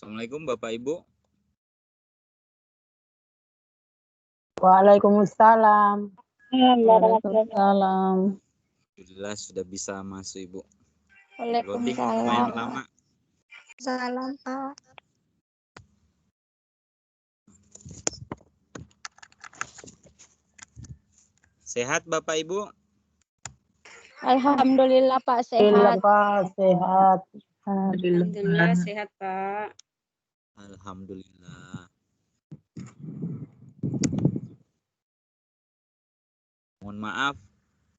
Assalamualaikum Bapak Ibu. Waalaikumsalam. Waalaikumsalam. Alhamdulillah sudah bisa masuk Ibu. Loading Waalaikumsalam. lumayan lama. Salam Pak. Sehat Bapak Ibu? Alhamdulillah Pak Alhamdulillah sehat. Pak, sehat. Alhamdulillah sehat Pak. Alhamdulillah. Mohon maaf,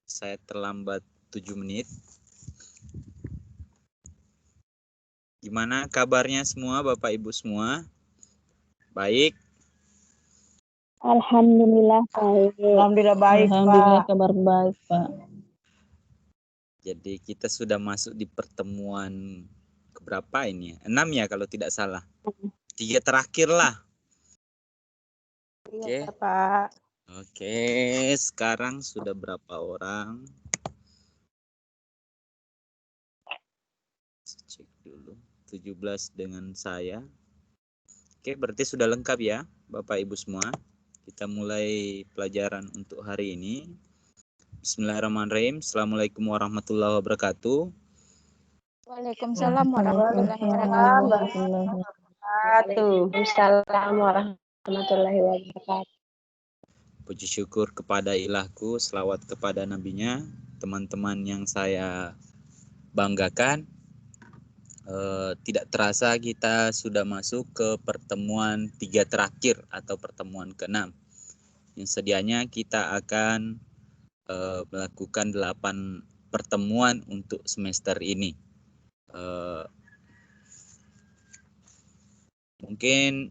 saya terlambat 7 menit. Gimana kabarnya semua Bapak Ibu semua? Baik? Alhamdulillah baik. Alhamdulillah baik Alhamdulillah Pak. kabar baik Pak. Jadi kita sudah masuk di pertemuan keberapa ini ya? 6 ya kalau tidak salah. 3 terakhir lah. Oke. Iya Pak. Oke, sekarang sudah berapa orang? Cek dulu. 17 dengan saya. Oke, berarti sudah lengkap ya, Bapak Ibu semua. Kita mulai pelajaran untuk hari ini. Bismillahirrahmanirrahim. Assalamualaikum warahmatullahi wabarakatuh. Waalaikumsalam warahmatullahi wabarakatuh. Waalaikumsalam warahmatullahi wabarakatuh. Puji syukur kepada ilahku, selawat kepada nabinya, teman-teman yang saya banggakan. Tidak terasa kita sudah masuk ke pertemuan 3 terakhir atau pertemuan ke-6. Yang sedianya kita akan melakukan 8 pertemuan untuk semester ini. Mungkin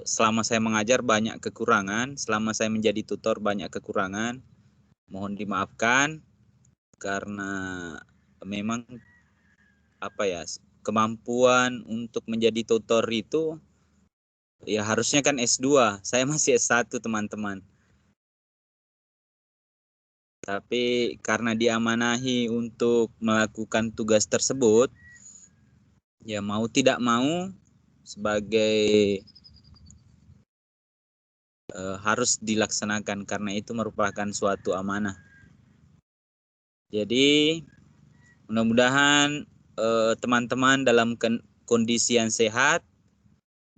selama saya mengajar banyak kekurangan, selama saya menjadi tutor banyak kekurangan. Mohon dimaafkan karena memang kemampuan untuk menjadi tutor itu ya harusnya kan S2. Saya masih S1 teman-teman. Tapi karena diamanahi untuk melakukan tugas tersebut, ya mau tidak mau sebagai harus dilaksanakan karena itu merupakan suatu amanah. Jadi mudah-mudahan teman-teman dalam kondisi yang sehat,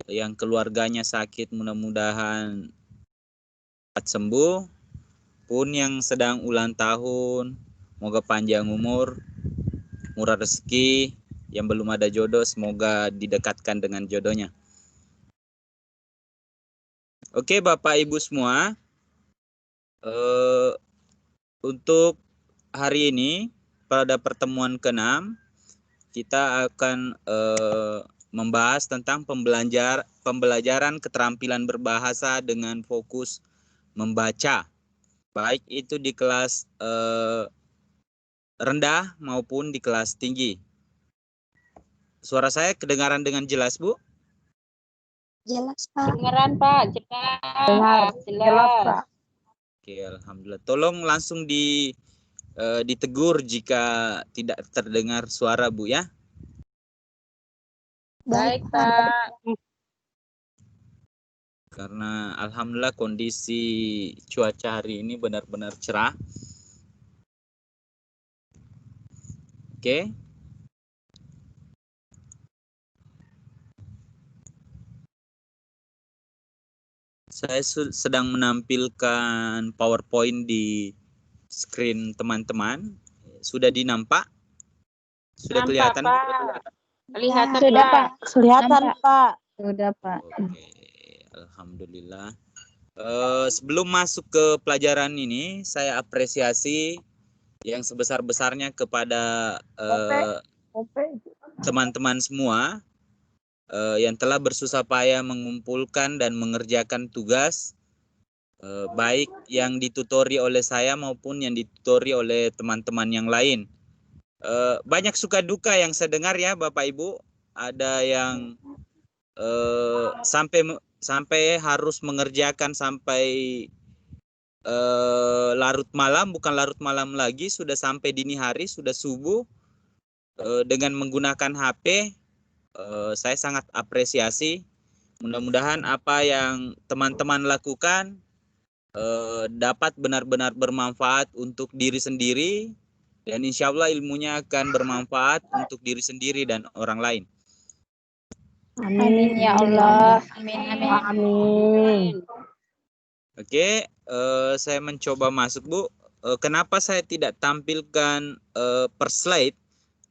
yang keluarganya sakit mudah-mudahan cepat sembuh, pun yang sedang ulang tahun semoga panjang umur, murah rezeki, yang belum ada jodoh semoga didekatkan dengan jodohnya. Oke Bapak Ibu semua, untuk hari ini pada pertemuan ke-6 kita akan membahas tentang pembelajaran keterampilan berbahasa dengan fokus membaca, baik itu di kelas rendah maupun di kelas tinggi. Suara saya kedengaran dengan jelas, Bu? Jelas Pak. Dengaran Pak, Jelas Pak. Oke, alhamdulillah. Tolong langsung ditegur jika tidak terdengar suara, Bu ya. Baik Pak. Karena alhamdulillah kondisi cuaca hari ini benar-benar cerah. Oke. Saya sedang menampilkan PowerPoint di screen teman-teman. Sudah dinampak? Sudah Nampak, kelihatan? Pak. Kelihatan Sudah Pak. Kelihatan Pak. Sudah Pak. Oke, alhamdulillah. Sebelum masuk ke pelajaran ini, saya apresiasi yang sebesar-besarnya kepada teman-teman semua yang telah bersusah payah mengumpulkan dan mengerjakan tugas, baik yang ditutori oleh saya maupun yang ditutori oleh teman-teman yang lain. Banyak suka duka yang saya dengar ya Bapak Ibu. Ada yang sampai harus mengerjakan sampai larut malam, bukan larut malam lagi, sudah sampai dini hari, sudah subuh dengan menggunakan HP. saya sangat apresiasi. Mudah-mudahan apa yang teman-teman lakukan dapat benar-benar bermanfaat untuk diri sendiri, dan insya Allah ilmunya akan bermanfaat untuk diri sendiri dan orang lain. Amin ya Allah. Amin, amin. Amin. Oke, saya mencoba masuk, Bu. Kenapa saya tidak tampilkan per slide?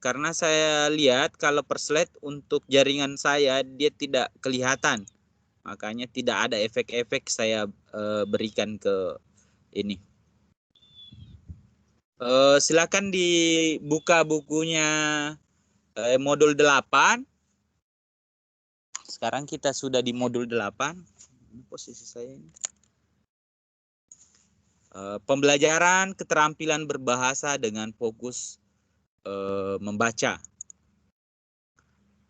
Karena saya lihat kalau per slide untuk jaringan saya dia tidak kelihatan. Makanya tidak ada efek-efek saya berikan ke ini. Silakan dibuka bukunya modul 8. Sekarang kita sudah di modul 8. Posisi saya ini. Pembelajaran keterampilan berbahasa dengan fokus membaca.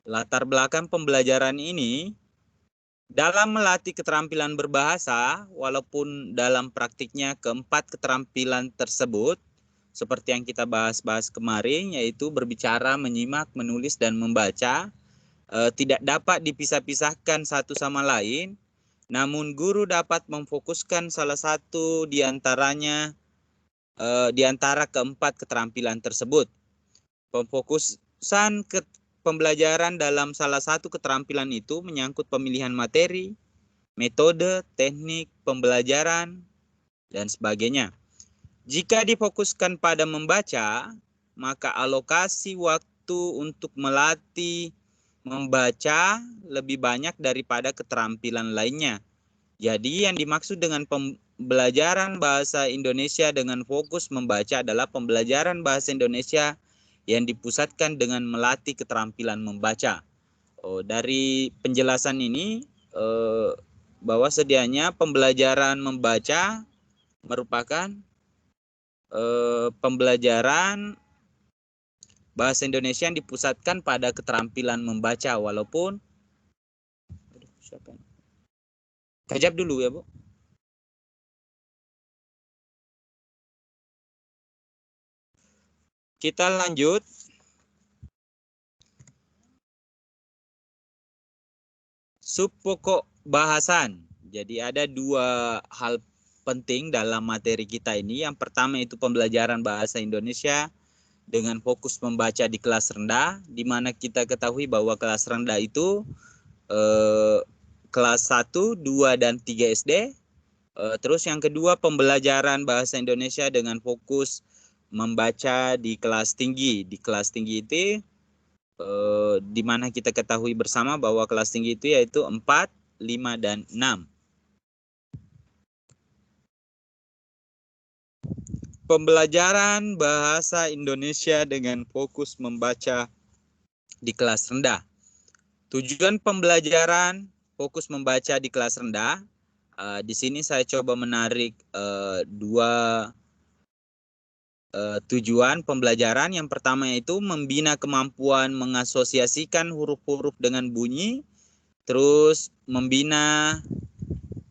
Latar belakang pembelajaran ini dalam melatih keterampilan berbahasa, walaupun dalam praktiknya keempat keterampilan tersebut, seperti yang kita bahas kemarin, yaitu berbicara, menyimak, menulis, dan membaca, tidak dapat dipisah-pisahkan satu sama lain, namun guru dapat memfokuskan salah satu di antaranya di antara keempat keterampilan tersebut. Pemfokusan pembelajaran dalam salah satu keterampilan itu menyangkut pemilihan materi, metode, teknik pembelajaran, dan sebagainya. Jika difokuskan pada membaca, maka alokasi waktu untuk melatih membaca lebih banyak daripada keterampilan lainnya. Jadi yang dimaksud dengan pembelajaran bahasa Indonesia dengan fokus membaca adalah pembelajaran bahasa Indonesia yang dipusatkan dengan melatih keterampilan membaca. Dari penjelasan ini bahwa sedianya pembelajaran membaca merupakan pembelajaran bahasa Indonesia yang dipusatkan pada keterampilan membaca, walaupun kejap dulu ya, Bu. Kita lanjut. Subpokok bahasan. Jadi ada dua hal penting dalam materi kita ini. Yang pertama itu pembelajaran bahasa Indonesia dengan fokus membaca di kelas rendah, di mana kita ketahui bahwa kelas rendah itu kelas 1, 2, dan 3 SD. Terus yang kedua pembelajaran bahasa Indonesia dengan fokus membaca di kelas tinggi. Di kelas tinggi itu di mana kita ketahui bersama bahwa kelas tinggi itu yaitu 4, 5, dan 6. Pembelajaran bahasa Indonesia dengan fokus membaca di kelas rendah. Tujuan pembelajaran fokus membaca di kelas rendah, di sini saya coba menarik dua tujuan pembelajaran. Yang pertama yaitu membina kemampuan mengasosiasikan huruf-huruf dengan bunyi, terus membina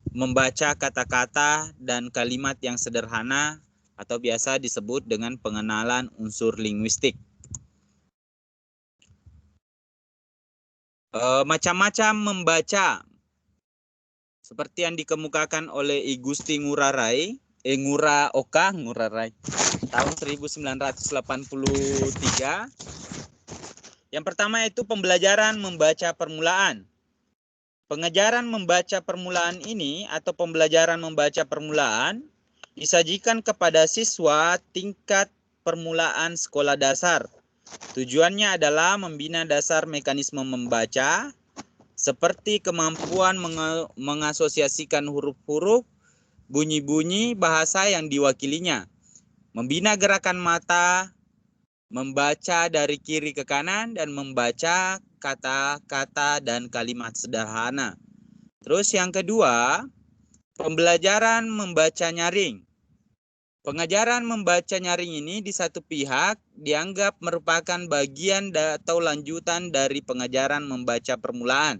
membaca kata-kata dan kalimat yang sederhana atau biasa disebut dengan pengenalan unsur linguistik. Macam-macam membaca seperti yang dikemukakan oleh I Gusti Ngurah Rai tahun 1983. Yang pertama itu pembelajaran membaca permulaan. Pengajaran membaca permulaan ini atau pembelajaran membaca permulaan disajikan kepada siswa tingkat permulaan sekolah dasar. Tujuannya adalah membina dasar mekanisme membaca seperti kemampuan mengasosiasikan huruf-huruf, bunyi-bunyi bahasa yang diwakilinya, membina gerakan mata, membaca dari kiri ke kanan, dan membaca kata-kata dan kalimat sederhana. Terus yang kedua, pembelajaran membaca nyaring. Pengajaran membaca nyaring ini di satu pihak dianggap merupakan bagian atau lanjutan dari pengajaran membaca permulaan.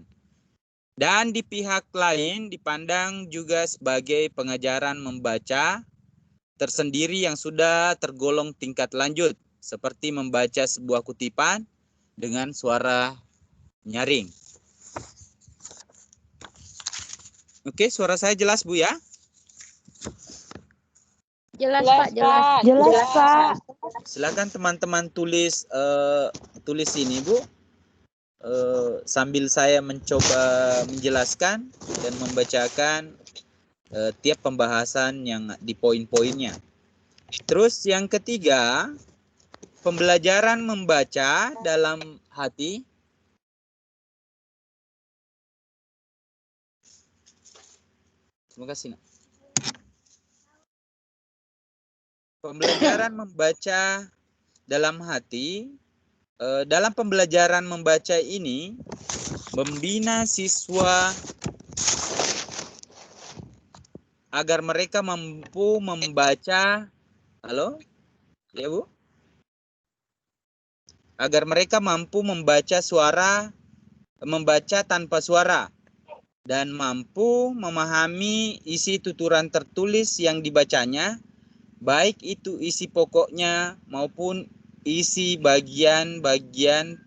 Dan di pihak lain dipandang juga sebagai pengajaran membaca tersendiri yang sudah tergolong tingkat lanjut, seperti membaca sebuah kutipan dengan suara Nyaring. Oke, suara saya jelas Bu ya? Jelas, Pak, jelas. Jelas, Pak. Silakan teman-teman tulis tulis ini Bu. Sambil saya mencoba menjelaskan dan membacakan tiap pembahasan yang di poin-poinnya. Terus yang ketiga, pembelajaran membaca dalam hati. Terima kasih. Nak. Pembelajaran membaca dalam hati. Dalam pembelajaran membaca ini, membina siswa agar mereka mampu membaca. Halo? Ya, Bu? Agar mereka mampu membaca tanpa suara. Dan mampu memahami isi tuturan tertulis yang dibacanya, baik itu isi pokoknya maupun isi bagian-bagian,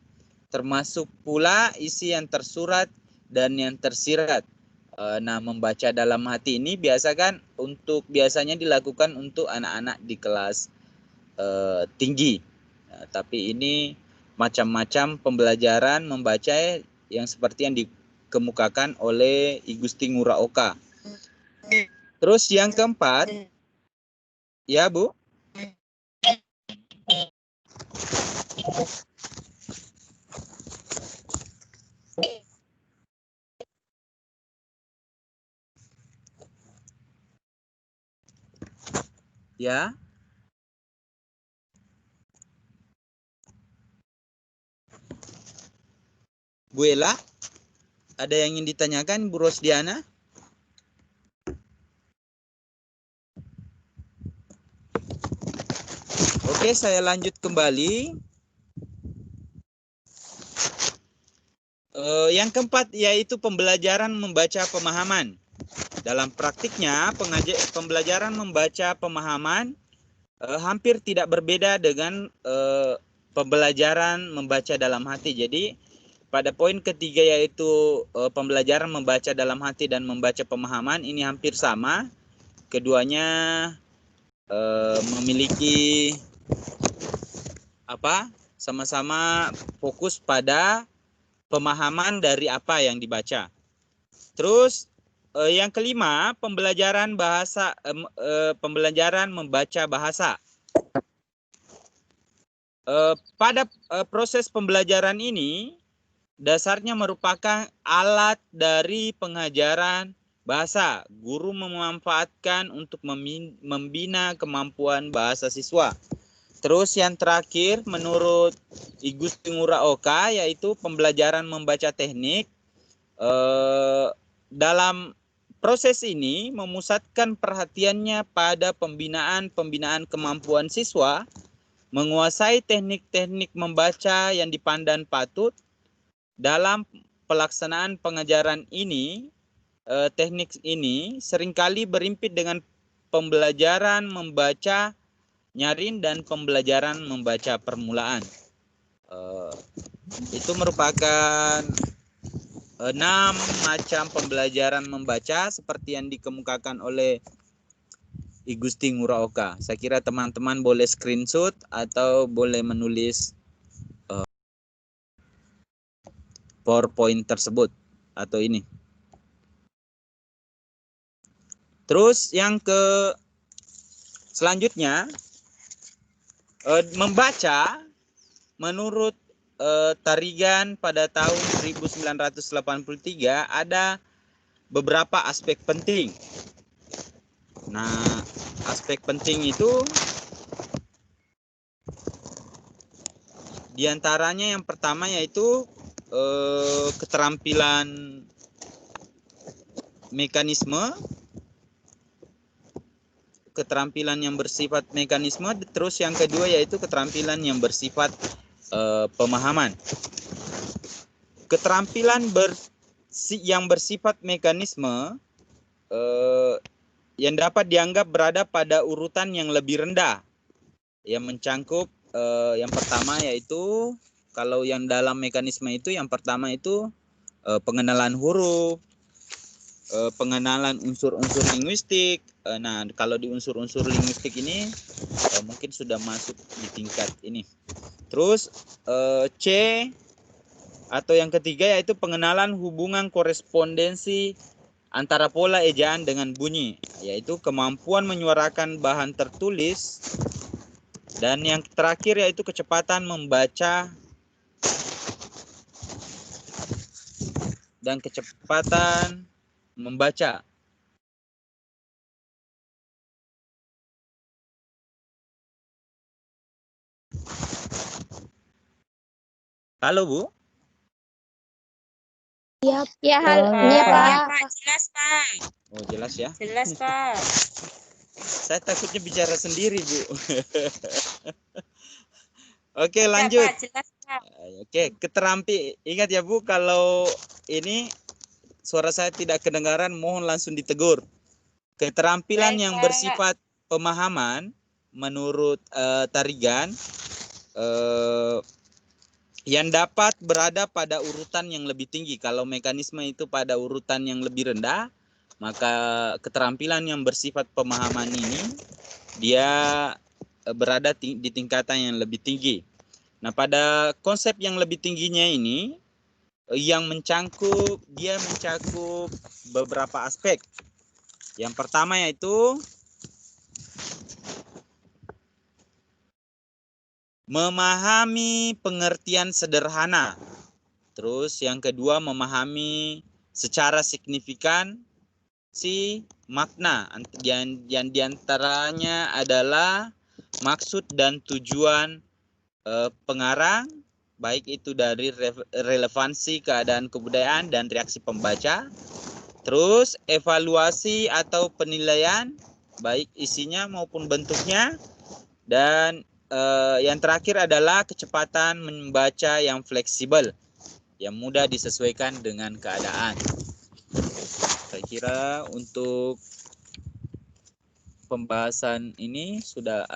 termasuk pula isi yang tersurat dan yang tersirat. Nah, membaca dalam hati ini biasanya dilakukan untuk anak-anak di kelas tinggi. Nah, tapi ini macam-macam pembelajaran membaca yang seperti yang dikemukakan oleh I Gusti Ngurah Oka. Terus yang keempat, ya Bu? Ya. Bu Ella, ada yang ingin ditanyakan Bu Rosdiana? Oke, saya lanjut kembali. Yang keempat yaitu pembelajaran membaca pemahaman. Dalam praktiknya, pembelajaran membaca pemahaman hampir tidak berbeda dengan pembelajaran membaca dalam hati. Jadi, pada poin ketiga yaitu pembelajaran membaca dalam hati dan membaca pemahaman, ini hampir sama. Keduanya memiliki sama-sama fokus pada pemahaman dari apa yang dibaca. Terus yang kelima, pembelajaran membaca bahasa. Pada proses pembelajaran ini dasarnya merupakan alat dari pengajaran bahasa. Guru memanfaatkan untuk membina kemampuan bahasa siswa. Terus yang terakhir menurut I Gusti Ngurah Oka yaitu pembelajaran membaca teknik. Dalam proses ini memusatkan perhatiannya pada pembinaan kemampuan siswa, menguasai teknik-teknik membaca yang dipandang patut. Dalam pelaksanaan pengajaran ini, teknik ini seringkali berimpit dengan pembelajaran membaca nyaring dan pembelajaran membaca permulaan. Itu merupakan 6 macam pembelajaran membaca seperti yang dikemukakan oleh I Gusti Ngurah Oka. Saya kira teman-teman boleh screenshot atau boleh menulis PowerPoint tersebut atau ini. Terus yang selanjutnya membaca menurut Tarigan pada tahun 1983 ada beberapa aspek penting. Nah, aspek penting itu diantaranya yang pertama yaitu keterampilan keterampilan yang bersifat mekanisme, terus yang kedua yaitu keterampilan yang bersifat pemahaman. Keterampilan yang bersifat mekanisme yang dapat dianggap berada pada urutan yang lebih rendah, yang mencangkup yang pertama yaitu Kalau yang dalam mekanisme itu yang pertama itu pengenalan huruf, pengenalan unsur-unsur linguistik. Nah, kalau di unsur-unsur linguistik ini mungkin sudah masuk di tingkat ini. Terus C atau yang ketiga yaitu pengenalan hubungan korespondensi antara pola ejaan dengan bunyi, yaitu kemampuan menyuarakan bahan tertulis. Dan yang terakhir yaitu kecepatan membaca dan kecepatan membaca. Halo Bu? Ya, Iya, Pak. Jelas, Pak. Oh jelas ya. Jelas, Pak. Saya takutnya bicara sendiri Bu. Oke Iya, lanjut. Pak, jelas, Pak. Oke, ingat ya Bu, kalau ini suara saya tidak kedengaran mohon langsung ditegur. Keterampilan Baik, yang Pak. bersifat pemahaman menurut Tarigan yang dapat berada pada urutan yang lebih tinggi. Kalau mekanisme itu pada urutan yang lebih rendah, maka keterampilan yang bersifat pemahaman ini dia berada di tingkatan yang lebih tinggi. Nah, pada konsep yang lebih tingginya ini yang mencakup beberapa aspek. Yang pertama yaitu memahami pengertian sederhana. Terus yang kedua memahami secara signifikan si makna. Yang diantaranya adalah maksud dan tujuan pengarang, baik itu dari relevansi keadaan kebudayaan dan reaksi pembaca. Terus evaluasi atau penilaian, baik isinya maupun bentuknya. Dan yang terakhir adalah kecepatan membaca yang fleksibel, yang mudah disesuaikan dengan keadaan. Saya kira untuk pembahasan ini sudah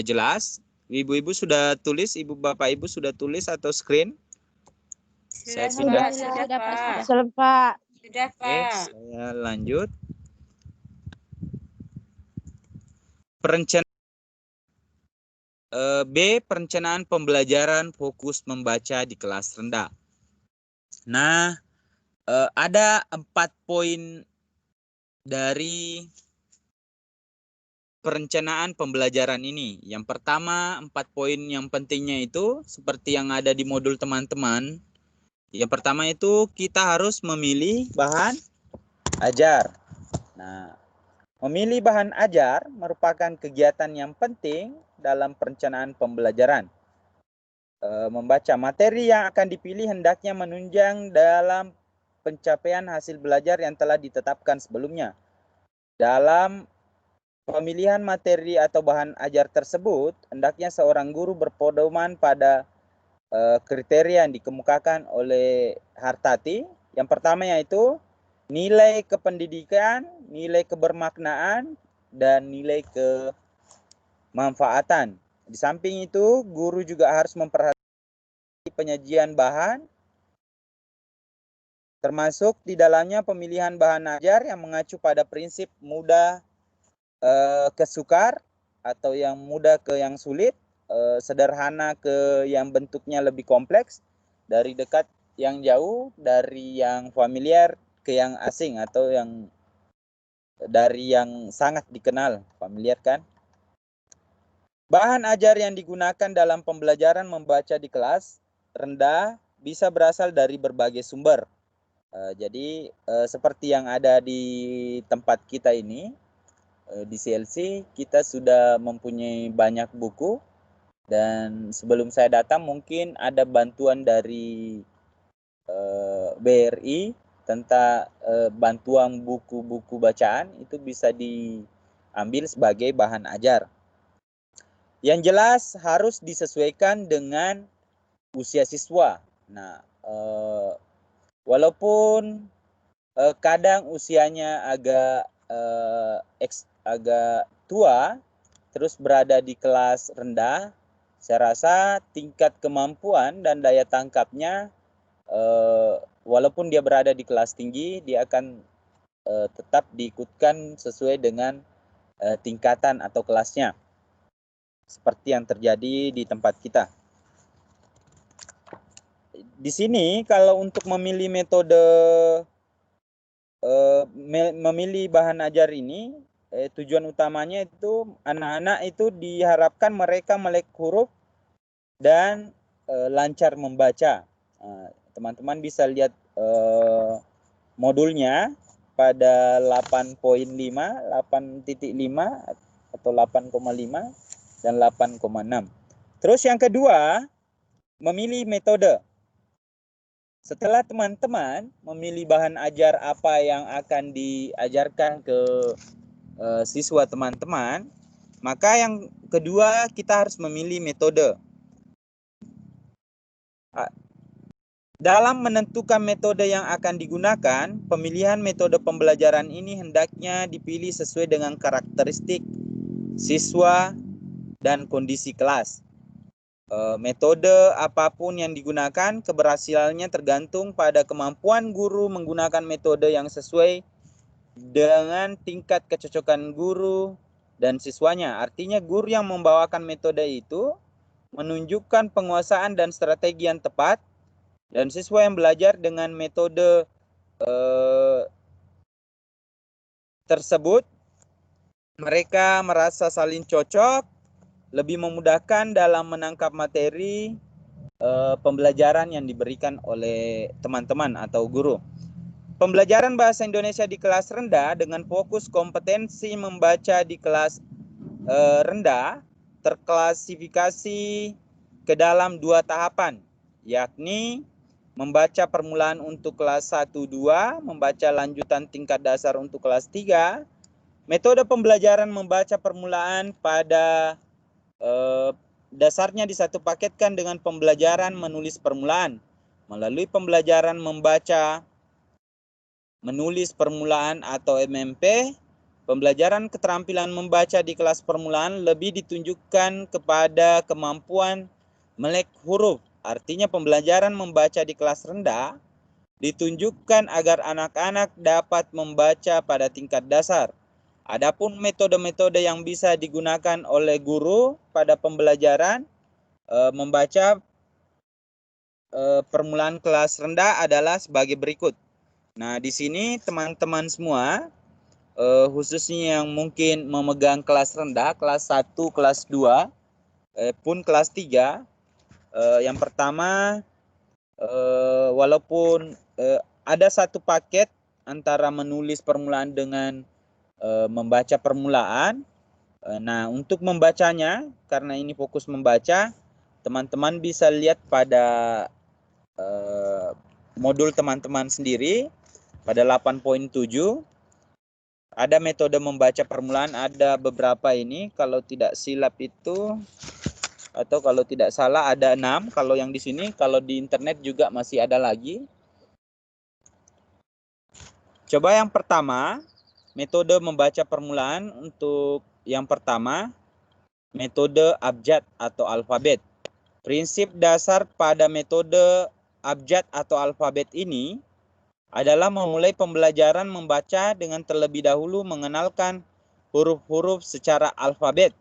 jelas. Ibu-ibu sudah tulis, ibu bapak ibu sudah tulis atau screen? Saya Sudah, Pak. Sudah, Pak. Sudah, Oke, Pak. saya lanjut. Perencanaan pembelajaran fokus membaca di kelas rendah. Nah, ada 4 poin dari perencanaan pembelajaran ini. Yang pertama, 4 poin yang pentingnya itu seperti yang ada di modul teman-teman. Yang pertama itu kita harus memilih bahan ajar. Nah, memilih bahan ajar merupakan kegiatan yang penting dalam perencanaan pembelajaran. Membaca materi yang akan dipilih hendaknya menunjang dalam pencapaian hasil belajar yang telah ditetapkan sebelumnya. Dalam pemilihan materi atau bahan ajar tersebut, hendaknya seorang guru berpedoman pada kriteria yang dikemukakan oleh Hartati. Yang pertama yaitu nilai kependidikan, nilai kebermaknaan, dan nilai kemanfaatan. Di samping itu, guru juga harus memperhatikan penyajian bahan, termasuk di dalamnya pemilihan bahan ajar yang mengacu pada prinsip mudah ke sukar atau yang mudah ke yang sulit, sederhana ke yang bentuknya lebih kompleks, dari dekat yang jauh, dari yang familiar ke yang asing atau yang dari yang sangat dikenal. Familiar kan? Bahan ajar yang digunakan dalam pembelajaran membaca di kelas rendah bisa berasal dari berbagai sumber. Jadi seperti yang ada di tempat kita ini, di CLC kita sudah mempunyai banyak buku, dan sebelum saya datang mungkin ada bantuan dari BRI tentang bantuan buku-buku bacaan, itu bisa diambil sebagai bahan ajar. Yang jelas harus disesuaikan dengan usia siswa. Nah, walaupun kadang usianya agak tua, terus berada di kelas rendah, saya rasa tingkat kemampuan dan daya tangkapnya walaupun dia berada di kelas tinggi, dia akan tetap diikutkan sesuai dengan tingkatan atau kelasnya, seperti yang terjadi di tempat kita. Di sini kalau untuk memilih metode memilih bahan ajar ini, tujuan utamanya itu anak-anak itu diharapkan mereka melek huruf dan lancar membaca. Teman-teman bisa lihat modulnya pada 8.5, 8.5 atau 8,5 dan 8,6. Terus yang kedua, memilih metode. Setelah teman-teman memilih bahan ajar apa yang akan diajarkan ke siswa teman-teman, maka yang kedua kita harus memilih metode. Dalam menentukan metode yang akan digunakan, pemilihan metode pembelajaran ini hendaknya dipilih sesuai dengan karakteristik siswa dan kondisi kelas. Metode apapun yang digunakan, keberhasilannya tergantung pada kemampuan guru menggunakan metode yang sesuai dengan tingkat kecocokan guru dan siswanya. Artinya guru yang membawakan metode itu menunjukkan penguasaan dan strategi yang tepat, dan siswa yang belajar dengan metode tersebut, mereka merasa saling cocok, lebih memudahkan dalam menangkap materi pembelajaran yang diberikan oleh teman-teman atau guru. Pembelajaran bahasa Indonesia di kelas rendah dengan fokus kompetensi membaca di kelas rendah terklasifikasi ke dalam 2 tahapan, yakni membaca permulaan untuk kelas 1-2, membaca lanjutan tingkat dasar untuk kelas 3. Metode pembelajaran membaca permulaan pada dasarnya disatu paketkan dengan pembelajaran menulis permulaan. Melalui pembelajaran membaca menulis permulaan atau MMP, pembelajaran keterampilan membaca di kelas permulaan lebih ditunjukkan kepada kemampuan melek huruf. Artinya pembelajaran membaca di kelas rendah ditunjukkan agar anak-anak dapat membaca pada tingkat dasar. Adapun metode-metode yang bisa digunakan oleh guru pada pembelajaran membaca permulaan kelas rendah adalah sebagai berikut. Nah, di sini teman-teman semua, khususnya yang mungkin memegang kelas rendah, kelas 1, kelas 2, pun kelas 3, yang pertama, walaupun ada satu paket antara menulis permulaan dengan membaca permulaan. Nah, untuk membacanya, karena ini fokus membaca, teman-teman bisa lihat pada modul teman-teman sendiri pada 8.7. Ada metode membaca permulaan, ada beberapa ini. Kalau tidak silap itu, atau kalau tidak salah ada 6. Kalau yang di sini, kalau di internet juga masih ada lagi. Coba yang pertama, metode membaca permulaan. Untuk yang pertama, metode abjad atau alfabet. Prinsip dasar pada metode abjad atau alfabet ini adalah memulai pembelajaran membaca dengan terlebih dahulu mengenalkan huruf-huruf secara alfabet.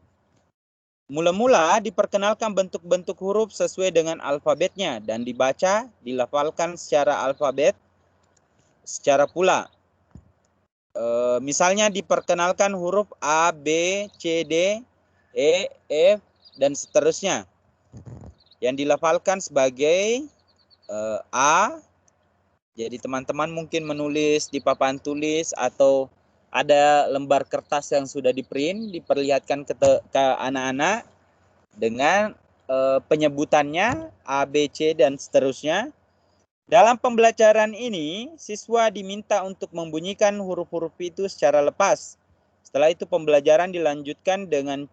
Mula-mula diperkenalkan bentuk-bentuk huruf sesuai dengan alfabetnya dan dibaca, dilafalkan secara alfabet secara pula. Misalnya diperkenalkan huruf A, B, C, D, E, F, dan seterusnya. Yang dilafalkan sebagai A. Jadi teman-teman mungkin menulis di papan tulis atau ada lembar kertas yang sudah di-print, diperlihatkan ke anak-anak dengan penyebutannya A, B, C, dan seterusnya. Dalam pembelajaran ini, siswa diminta untuk membunyikan huruf-huruf itu secara lepas. Setelah itu pembelajaran dilanjutkan dengan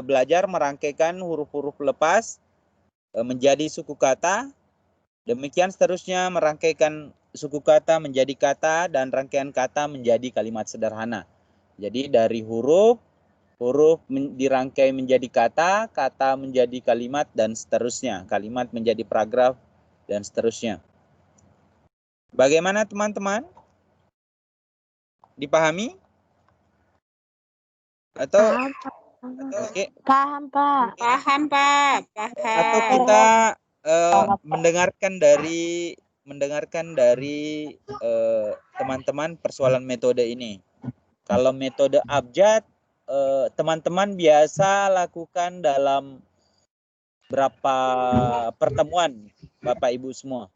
belajar merangkaikan huruf-huruf lepas menjadi suku kata. Demikian seterusnya merangkaikan suku kata menjadi kata dan rangkaian kata menjadi kalimat sederhana. Jadi dari huruf huruf dirangkai menjadi kata, kata menjadi kalimat, dan seterusnya. Kalimat menjadi paragraf, dan seterusnya. Bagaimana teman-teman? Dipahami? Atau Paham, oke? paham, Pak. Paham, Pak. Atau Paham. kita mendengarkan dari teman-teman persoalan metode ini. Kalau metode abjad, teman-teman biasa lakukan dalam berapa pertemuan, Bapak Ibu semua?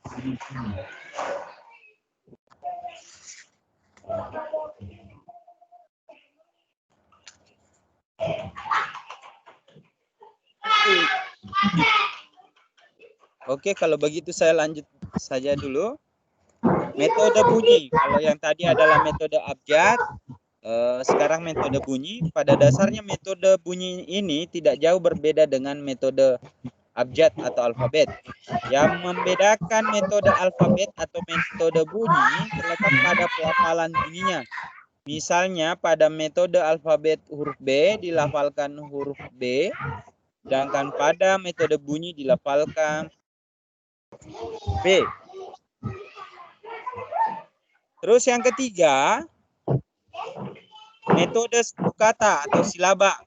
Oke, kalau begitu saya lanjut saja dulu. Metode bunyi, kalau yang tadi adalah metode abjad, sekarang metode bunyi. Pada dasarnya metode bunyi ini tidak jauh berbeda dengan metode abjad atau alfabet. Yang membedakan metode alfabet atau metode bunyi terletak pada pelafalan bunyinya. Misalnya pada metode alfabet huruf B dilafalkan huruf B, sedangkan pada metode bunyi dilafalkan B. Terus yang ketiga, metode suku kata atau silaba.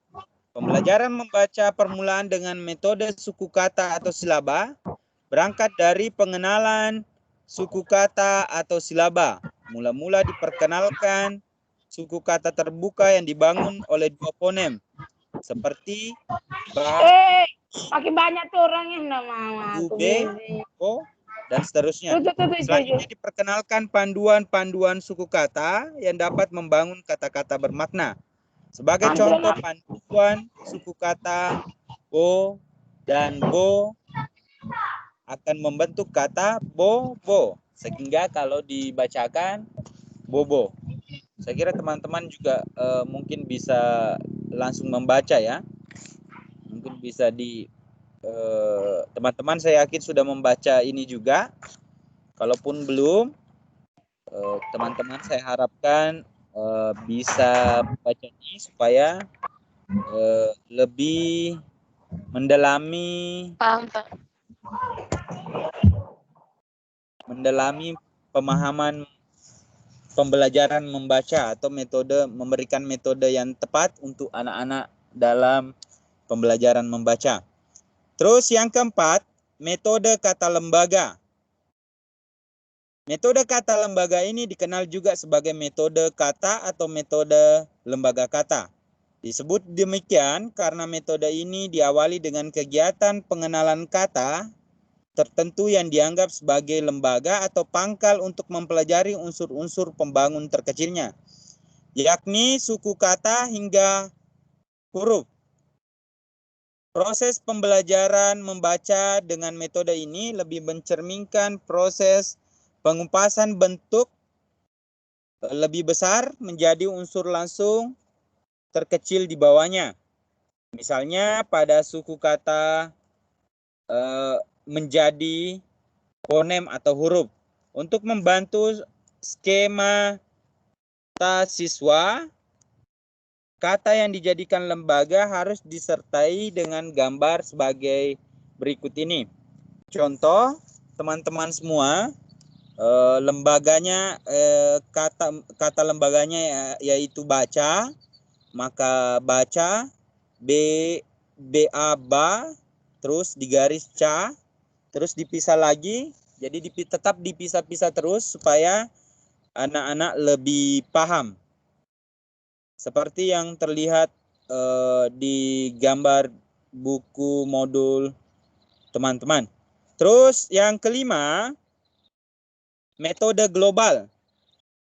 Pembelajaran membaca permulaan dengan metode suku kata atau silaba berangkat dari pengenalan suku kata atau silaba. Mula-mula diperkenalkan suku kata terbuka yang dibangun oleh dua fonem seperti ba, Makin banyak tuh orang yang nggak mau. Aku B, O, dan seterusnya. Selanjutnya diperkenalkan panduan-panduan suku kata yang dapat membangun kata-kata bermakna. Sebagai contoh panduan suku kata bo dan bo akan membentuk kata bobo. Sehingga kalau dibacakan bobo. Saya kira teman-teman juga mungkin bisa langsung membaca ya. Mungkin bisa di teman-teman saya yakin sudah membaca ini juga. Kalaupun belum, teman-teman saya harapkan bisa membaca ini supaya lebih mendalami pemahaman pembelajaran membaca atau metode memberikan metode yang tepat untuk anak-anak dalam pembelajaran membaca. Terus yang keempat, metode kata lembaga. Metode kata lembaga ini dikenal juga sebagai metode kata atau metode lembaga kata. Disebut demikian karena metode ini diawali dengan kegiatan pengenalan kata tertentu yang dianggap sebagai lembaga atau pangkal untuk mempelajari unsur-unsur pembangun terkecilnya, yakni suku kata hingga huruf. Proses pembelajaran membaca dengan metode ini lebih mencerminkan proses pengupasan bentuk lebih besar menjadi unsur langsung terkecil di bawahnya. Misalnya pada suku kata menjadi fonem atau huruf. Untuk membantu skema siswa, kata yang dijadikan lembaga harus disertai dengan gambar sebagai berikut ini. Contoh, teman-teman semua, lembaganya kata lembaganya yaitu baca, maka baca ba, terus digaris ca, terus dipisah lagi, jadi tetap dipisah-pisah terus supaya anak-anak lebih paham. Seperti yang terlihat di gambar buku modul teman-teman. Terus yang kelima, metode global.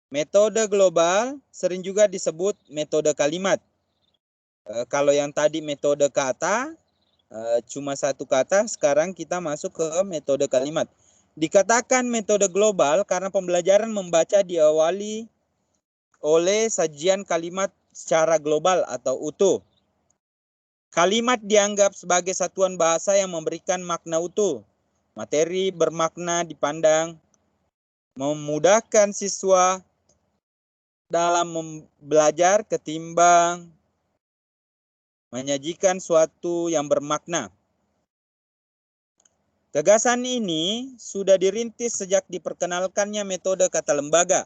Metode global sering juga disebut metode kalimat. Kalau yang tadi metode kata, cuma satu kata, sekarang kita masuk ke metode kalimat. Dikatakan metode global karena pembelajaran membaca diawali oleh sajian kalimat secara global atau utuh. Kalimat dianggap sebagai satuan bahasa yang memberikan makna utuh. Materi bermakna dipandang memudahkan siswa dalam belajar ketimbang menyajikan suatu yang bermakna. Gagasan ini sudah dirintis sejak diperkenalkannya metode kata lembaga.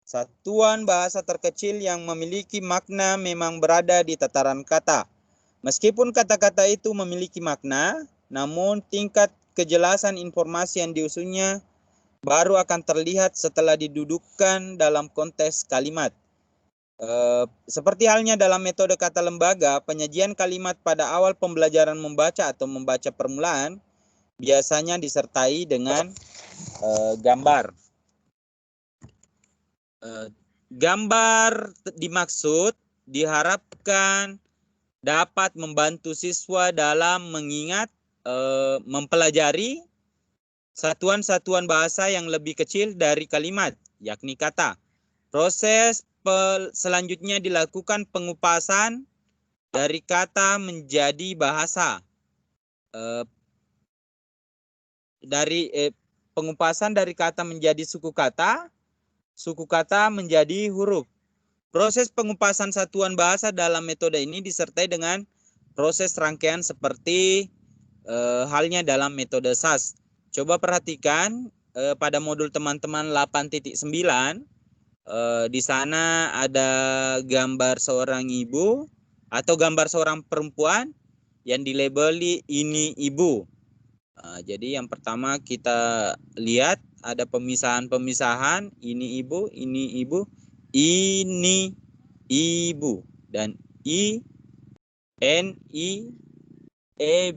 Satuan bahasa terkecil yang memiliki makna memang berada di tataran kata. Meskipun kata-kata itu memiliki makna, namun tingkat kejelasan informasi yang diusungnya baru akan terlihat setelah didudukkan dalam konteks kalimat. Seperti halnya dalam metode kata lembaga, penyajian kalimat pada awal pembelajaran membaca atau membaca permulaan biasanya disertai dengan gambar. Gambar dimaksud diharapkan dapat membantu siswa dalam mengingat, mempelajari satuan-satuan bahasa yang lebih kecil dari kalimat, yakni kata. Proses selanjutnya dilakukan pengupasan dari kata menjadi bahasa. Pengupasan dari kata menjadi suku kata menjadi huruf. Proses pengupasan satuan bahasa dalam metode ini disertai dengan proses rangkaian seperti halnya dalam metode SAS. Coba perhatikan pada modul teman-teman 8.9, di sana ada gambar seorang ibu atau gambar seorang perempuan yang dilabeli ini ibu. Jadi yang pertama kita lihat ada pemisahan-pemisahan, ini ibu, ini ibu, ini ibu, dan I, N, I, E,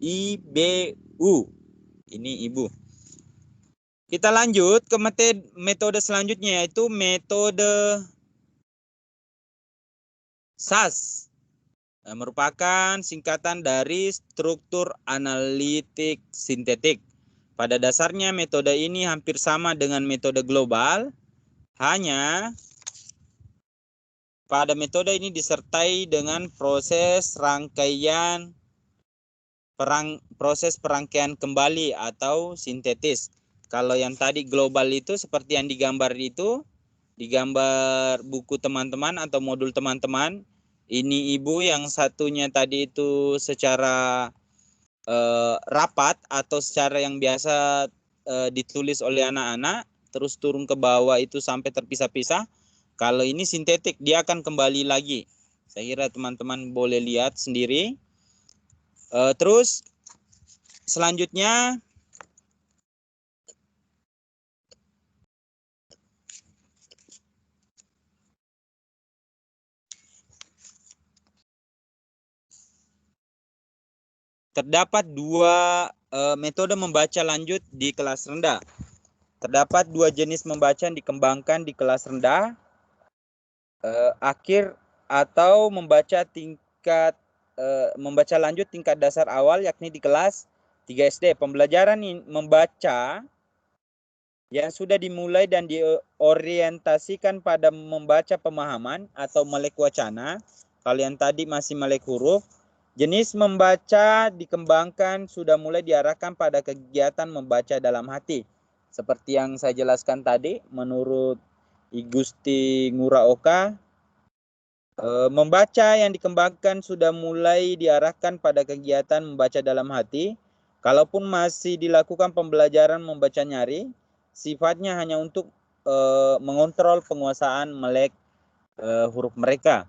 I, B, U. Ini ibu. Kita lanjut ke metode selanjutnya, yaitu metode SAS. Merupakan singkatan dari struktur analitik sintetik. Pada dasarnya metode ini hampir sama dengan metode global, hanya pada metode ini disertai dengan proses perangkaian kembali atau sintetis. Kalau yang tadi global itu seperti yang digambar itu, digambar buku teman-teman atau modul teman-teman. Ini ibu, yang satunya tadi itu secara rapat atau secara yang biasa ditulis oleh anak-anak, terus turun ke bawah itu sampai terpisah-pisah. Kalau ini sintetik, dia akan kembali lagi. Saya kira teman-teman boleh lihat sendiri. Terus selanjutnya terdapat dua metode membaca lanjut di kelas rendah. Terdapat dua jenis membaca yang dikembangkan di kelas rendah, akhir atau membaca lanjut tingkat dasar awal, yakni di kelas 3 SD. Pembelajaran membaca yang sudah dimulai dan diorientasikan pada membaca pemahaman atau melek wacana. Kalau yang tadi masih melek huruf, jenis membaca dikembangkan sudah mulai diarahkan pada kegiatan membaca dalam hati. Seperti yang saya jelaskan tadi, menurut I Gusti Ngurah Oka, membaca yang dikembangkan sudah mulai diarahkan pada kegiatan membaca dalam hati. Kalaupun masih dilakukan pembelajaran membaca nyari, sifatnya hanya untuk mengontrol penguasaan melek huruf mereka.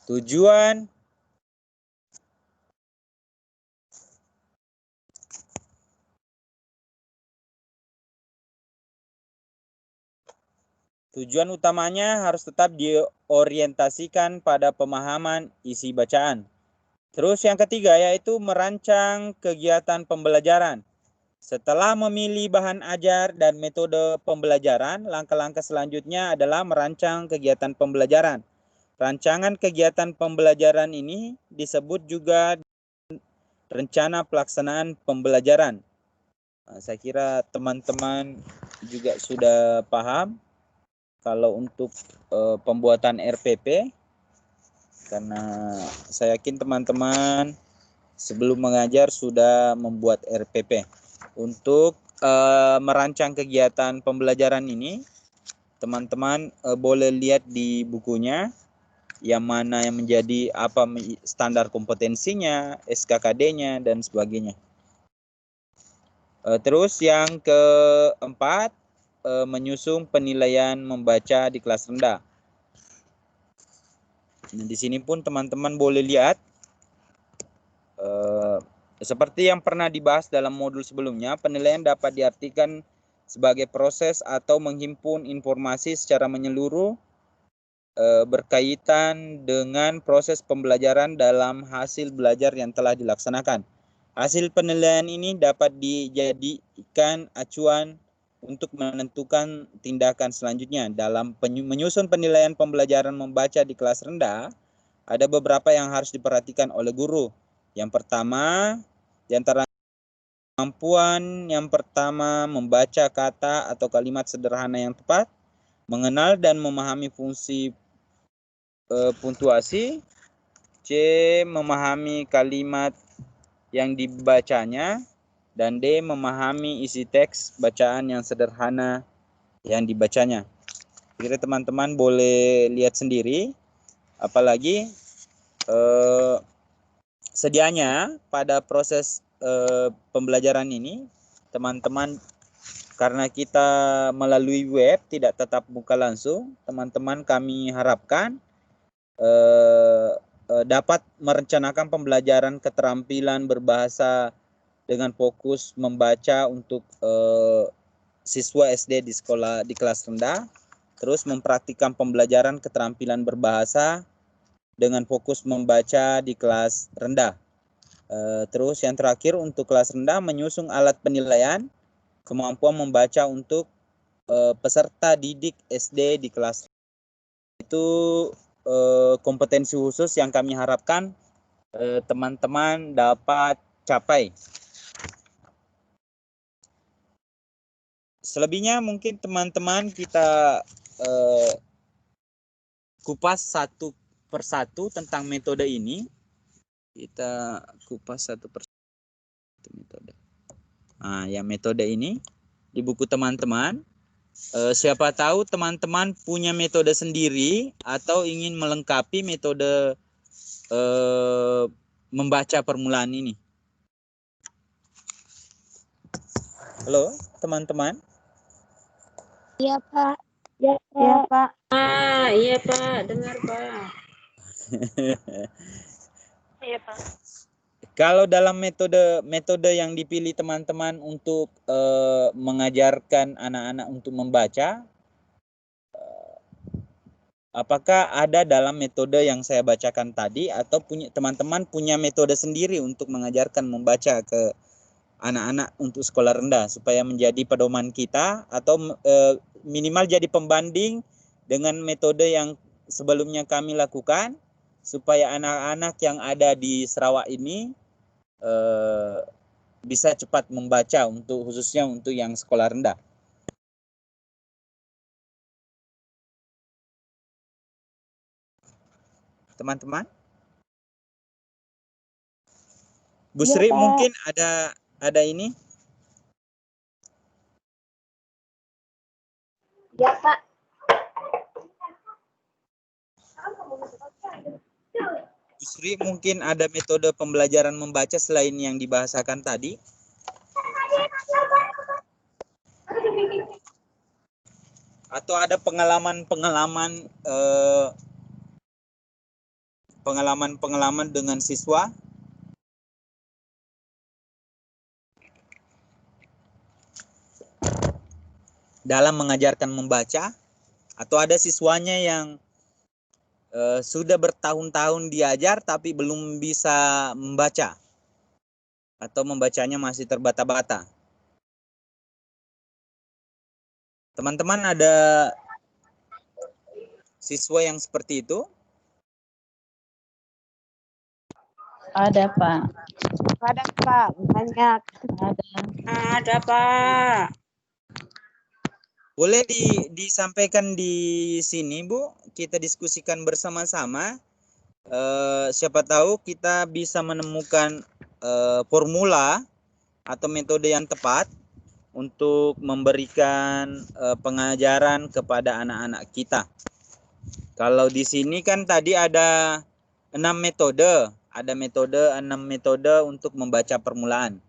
Tujuan utamanya harus tetap diorientasikan pada pemahaman isi bacaan. Terus yang ketiga yaitu merancang kegiatan pembelajaran. Setelah memilih bahan ajar dan metode pembelajaran, langkah-langkah selanjutnya adalah merancang kegiatan pembelajaran. Rancangan kegiatan pembelajaran ini disebut juga rencana pelaksanaan pembelajaran. Saya kira teman-teman juga sudah paham kalau untuk pembuatan RPP, karena saya yakin teman-teman sebelum mengajar sudah membuat RPP. Untuk merancang kegiatan pembelajaran ini, teman-teman boleh lihat di bukunya. yang mana yang menjadi apa standar kompetensinya, SKKD-nya dan sebagainya. Terus yang keempat, menyusun penilaian membaca di kelas rendah. Nah, di sini pun teman-teman boleh lihat seperti yang pernah dibahas dalam modul sebelumnya, penilaian dapat diartikan sebagai proses atau menghimpun informasi secara menyeluruh berkaitan dengan proses pembelajaran dalam hasil belajar yang telah dilaksanakan. Hasil penilaian ini dapat dijadikan acuan untuk menentukan tindakan selanjutnya. Dalam menyusun penilaian pembelajaran membaca di kelas rendah, ada beberapa yang harus diperhatikan oleh guru. Yang pertama, di antara kemampuan yang pertama membaca kata atau kalimat sederhana yang tepat, mengenal dan memahami fungsi puntuasi, C. memahami kalimat yang dibacanya, dan D. memahami isi teks bacaan yang sederhana yang dibacanya. Jadi teman-teman boleh lihat sendiri, apalagi sedianya pada proses pembelajaran ini, teman-teman, karena kita melalui web tidak tatap muka langsung, teman-teman kami harapkan dapat merencanakan pembelajaran keterampilan berbahasa dengan fokus membaca untuk siswa SD di sekolah di kelas rendah, terus mempraktikkan pembelajaran keterampilan berbahasa dengan fokus membaca di kelas rendah. Terus yang terakhir untuk kelas rendah, menyusun alat penilaian kemampuan membaca untuk peserta didik SD di kelas. Itu kompetensi khusus yang kami harapkan teman-teman dapat capai. Selebihnya mungkin teman-teman kita kupas satu persatu tentang metode ini. Kita kupas satu persatu metode. Nah, yang metode ini di buku teman-teman. Siapa tahu teman-teman punya metode sendiri atau ingin melengkapi metode membaca permulaan ini. Halo, teman-teman. Iya, Pak. Iya, Pak. Iya, Pak. Dengar, Pak. Iya, Pak. Kalau dalam metode yang dipilih teman-teman untuk mengajarkan anak-anak untuk membaca, apakah ada dalam metode yang saya bacakan tadi atau teman-teman punya metode sendiri untuk mengajarkan membaca ke anak-anak untuk sekolah rendah supaya menjadi pedoman kita atau minimal jadi pembanding dengan metode yang sebelumnya kami lakukan supaya anak-anak yang ada di Sarawak ini bisa cepat membaca khususnya untuk yang sekolah rendah. Teman-teman, Bu Sri Pak. mungkin ada ini. Iya, Pak. Bu Sri mungkin ada metode pembelajaran membaca selain yang dibahasakan tadi. Atau ada pengalaman dengan siswa dalam mengajarkan membaca, atau ada siswanya yang sudah bertahun-tahun diajar tapi belum bisa membaca atau membacanya masih terbata-bata. Teman-teman ada siswa yang seperti itu? Ada, Pak. Ada, Pak. Banyak. Ada, Pak. Boleh disampaikan di sini, Bu. Kita diskusikan bersama-sama. Siapa tahu kita bisa menemukan formula atau metode yang tepat untuk memberikan pengajaran kepada anak-anak kita. Kalau di sini kan tadi ada 6 metode. Ada 6 metode untuk membaca permulaan.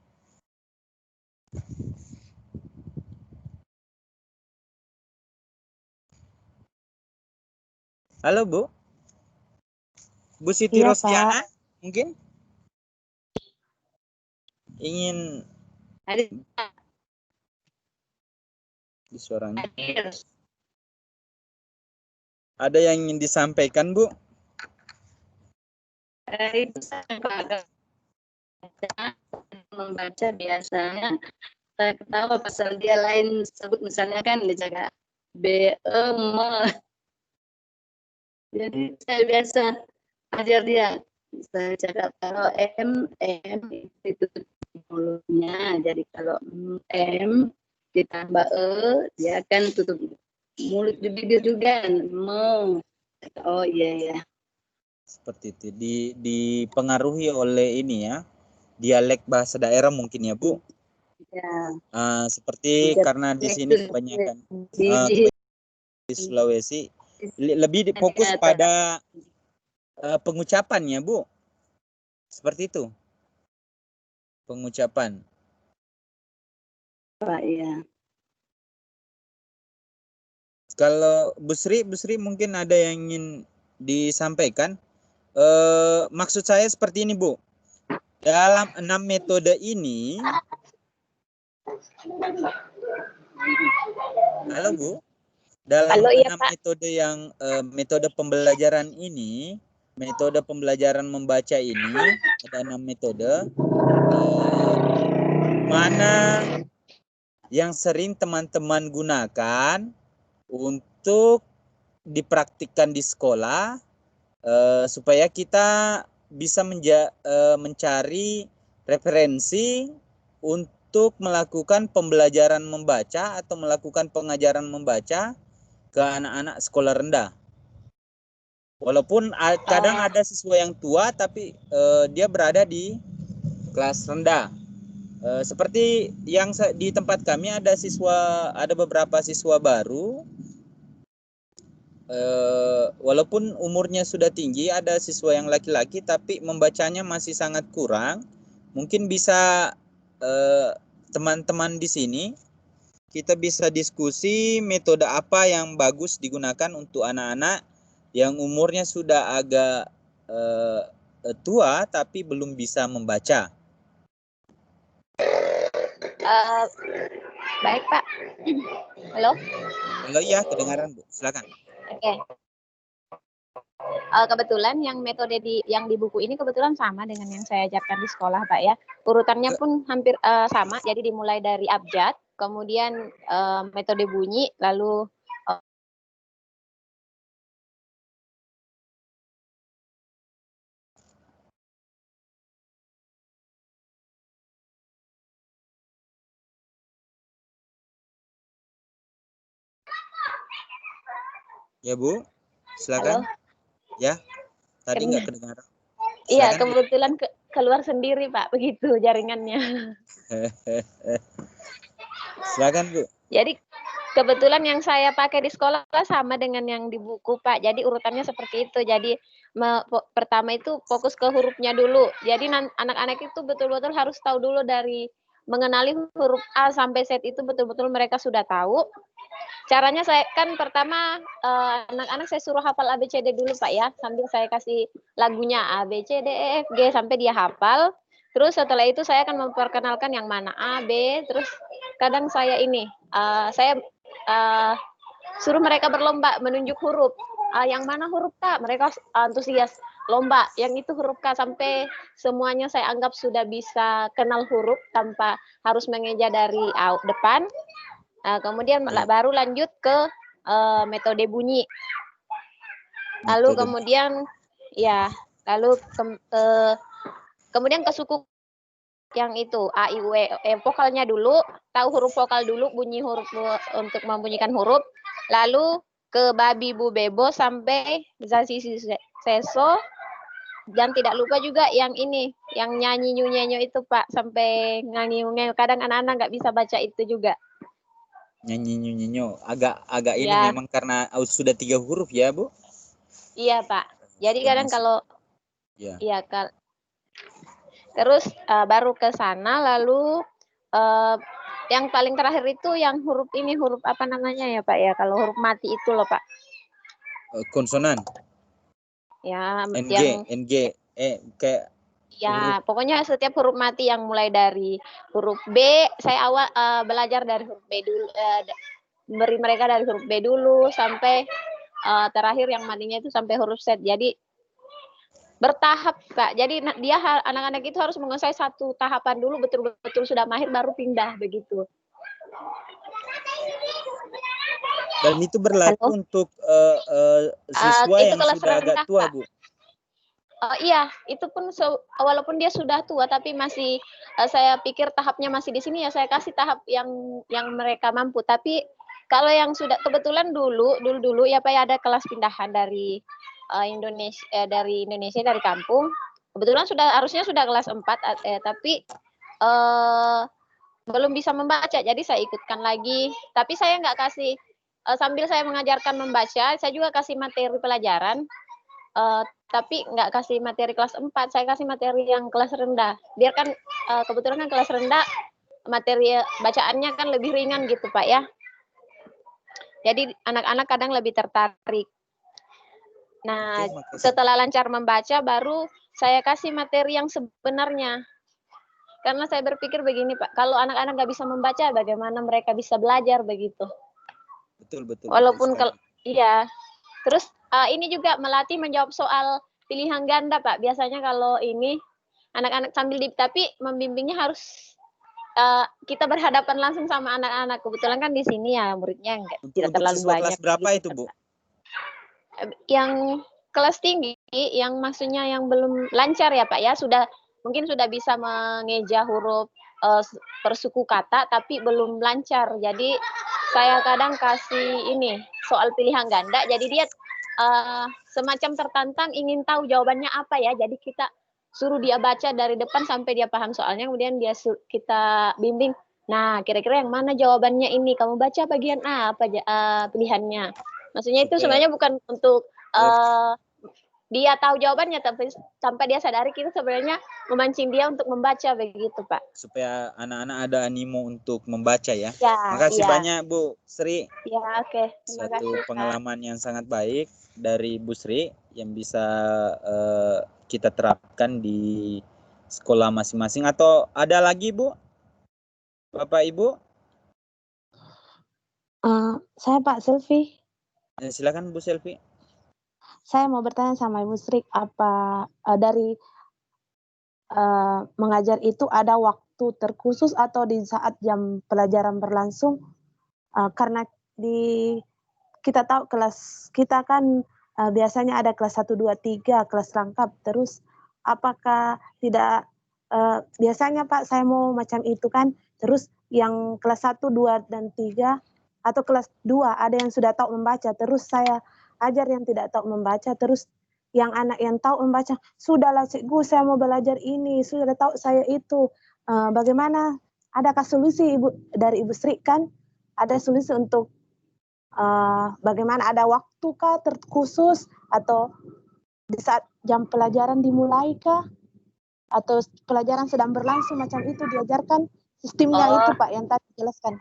Halo Bu. Bu Siti Iya, Rosdiana mungkin ingin di suaranya. Ada yang ingin disampaikan Bu? Itu saya membaca biasanya saya ketawa pasal dia lain sebut misalnya kan dia jaga B E M. Jadi saya biasa ajar dia. Saya cakap kalau M itu mulutnya. Jadi kalau M ditambah E dia akan tutup mulut di bibir juga. Oh iya ya. Seperti itu. Dipengaruhi oleh ini ya, dialek bahasa daerah mungkin ya Bu. Ya. Seperti karena di sini kebanyakan di Sulawesi lebih fokus pada pengucapan ya Bu. Seperti itu. Pengucapan. Pak ya. Kalau Bu Sri mungkin ada yang ingin disampaikan. Maksud saya seperti ini Bu. Dalam 6 metode ini, halo Bu, dalam Halo, iya, 6 Pak. metode yang metode pembelajaran ini, metode pembelajaran membaca ini ada 6 metode. Mana yang sering teman-teman gunakan untuk dipraktikkan di sekolah supaya kita bisa mencari referensi untuk melakukan pembelajaran membaca atau melakukan pengajaran membaca ke anak-anak sekolah rendah. Walaupun kadang ada siswa yang tua tapi dia berada di kelas rendah. Seperti yang di tempat kami ada beberapa siswa baru. Walaupun umurnya sudah tinggi, ada siswa yang laki-laki tapi membacanya masih sangat kurang. Mungkin bisa teman-teman di sini kita bisa diskusi metode apa yang bagus digunakan untuk anak-anak yang umurnya sudah agak tua tapi belum bisa membaca. Baik, Pak. Halo? Halo, ya, kedengaran Bu. Silakan. Oke. Kebetulan yang metode yang di buku ini kebetulan sama dengan yang saya ajarkan di sekolah, Pak ya. Urutannya pun hampir sama, jadi dimulai dari abjad, kemudian metode bunyi, lalu Ya Bu, silakan. halo? Ya, tadi nggak kedengaran. Iya, Silakan. kebetulan keluar sendiri, Pak, begitu jaringannya. Silakan Bu. Jadi kebetulan yang saya pakai di sekolah sama dengan yang di buku, Pak. Jadi urutannya seperti itu. Jadi pertama itu fokus ke hurufnya dulu. Jadi anak-anak itu betul-betul harus tahu dulu dari mengenali huruf A sampai Z itu betul-betul mereka sudah tahu. Caranya saya kan pertama anak-anak saya suruh hafal ABCD dulu, Pak ya. Sambil saya kasih lagunya ABCD E F G sampai dia hafal. Terus setelah itu saya akan memperkenalkan yang mana A, B, terus kadang saya saya suruh mereka berlomba menunjuk huruf. Yang mana huruf K? Mereka antusias lomba. Yang itu huruf K sampai semuanya saya anggap sudah bisa kenal huruf tanpa harus mengeja dari depan. Kemudian baru lanjut ke metode bunyi. Lalu kemudian kemudian ke suku yang itu A, I, U, E, vokalnya dulu, tahu huruf vokal dulu, bunyi huruf untuk membunyikan huruf, lalu ke babi bu bebo sampai zasi seso, dan tidak lupa juga yang ini, yang nyanyi nyunyenyo itu Pak, sampai nyanyi kadang anak-anak nggak bisa baca itu juga. Nyanyi agak ini memang karena sudah 3 huruf ya Bu. Iya, Pak. Jadi kadang Masih. kalau Ya. iya, terus baru ke sana lalu yang paling terakhir itu yang huruf apa namanya ya, Pak ya? Kalau huruf mati itu loh, Pak. Konsonan. Ya, NG, kayak ya, pokoknya setiap huruf mati yang mulai dari huruf B, saya belajar dari huruf B dulu, beri mereka dari huruf B dulu sampai terakhir yang matinya itu sampai huruf Z. Jadi bertahap, Kak. Jadi anak-anak itu harus menguasai satu tahapan dulu betul-betul sudah mahir baru pindah begitu. Dan itu berlaku Halo? untuk siswa Itu yang kelas sudah agak rendah, tua, Pak. Bu. Iya, itu pun walaupun dia sudah tua, tapi masih saya pikir tahapnya masih di sini ya. Saya kasih tahap yang mereka mampu. Tapi kalau yang sudah kebetulan dulu ya Pak ya, ada kelas pindahan dari Indonesia dari kampung. Kebetulan harusnya sudah kelas 4, tapi belum bisa membaca. Jadi saya ikutkan lagi. Tapi saya nggak kasih sambil saya mengajarkan membaca, saya juga kasih materi pelajaran. Tapi nggak kasih materi kelas 4, saya kasih materi yang kelas rendah. Biar kan kebetulan kan kelas rendah materi bacaannya kan lebih ringan gitu, Pak ya. Jadi anak-anak kadang lebih tertarik. Nah, setelah lancar membaca baru saya kasih materi yang sebenarnya. Karena saya berpikir begini, Pak, kalau anak-anak nggak bisa membaca, bagaimana mereka bisa belajar begitu? Betul. Walaupun kalau iya. Terus ini juga melatih menjawab soal pilihan ganda, Pak. Biasanya kalau ini anak-anak sambil tapi membimbingnya harus kita berhadapan langsung sama anak-anak. Kebetulan kan di sini ya muridnya tidak terlalu siswa banyak. Kelas berapa itu, Bu? Yang kelas tinggi, yang maksudnya yang belum lancar ya, Pak ya, mungkin sudah bisa mengeja huruf persuku kata tapi belum lancar. Jadi saya kadang kasih ini soal pilihan ganda, jadi dia semacam tertantang ingin tahu jawabannya apa ya. Jadi kita suruh dia baca dari depan sampai dia paham soalnya, kemudian kita bimbing. Nah, kira-kira yang mana jawabannya ini? Kamu baca bagian A, apa pilihannya? Maksudnya itu sebenarnya bukan untuk dia tahu jawabannya, tapi sampai dia sadari kita sebenarnya memancing dia untuk membaca begitu, Pak. Supaya anak-anak ada animo untuk membaca ya. Ya, Makasih banyak Bu Sri. Ya, oke. Terima Suatu kasih, pengalaman yang sangat baik dari Bu Sri yang bisa kita terapkan di sekolah masing-masing. Atau ada lagi, Bu? Bapak Ibu? Saya Pak Selvi. Silakan Bu Selvi. Saya mau bertanya sama Ibu Sri, apa dari mengajar itu ada waktu terkhusus atau di saat jam pelajaran berlangsung? Karena kita tahu kelas kita kan biasanya ada kelas 1, 2, 3, kelas rangkap. Terus apakah tidak biasanya Pak saya mau macam itu kan, terus yang kelas 1, 2, dan 3 atau kelas 2 ada yang sudah tahu membaca, terus saya ajar yang tidak tahu membaca, terus yang anak yang tahu membaca, sudahlah cikgu saya mau belajar ini, sudah tahu saya itu. Bagaimana, adakah solusi dari Ibu Sri kan? Ada solusi untuk bagaimana, ada waktu kah terkhusus atau di saat jam pelajaran dimulai kah? Atau pelajaran sedang berlangsung macam itu diajarkan sistemnya itu Pak yang tadi jelaskan.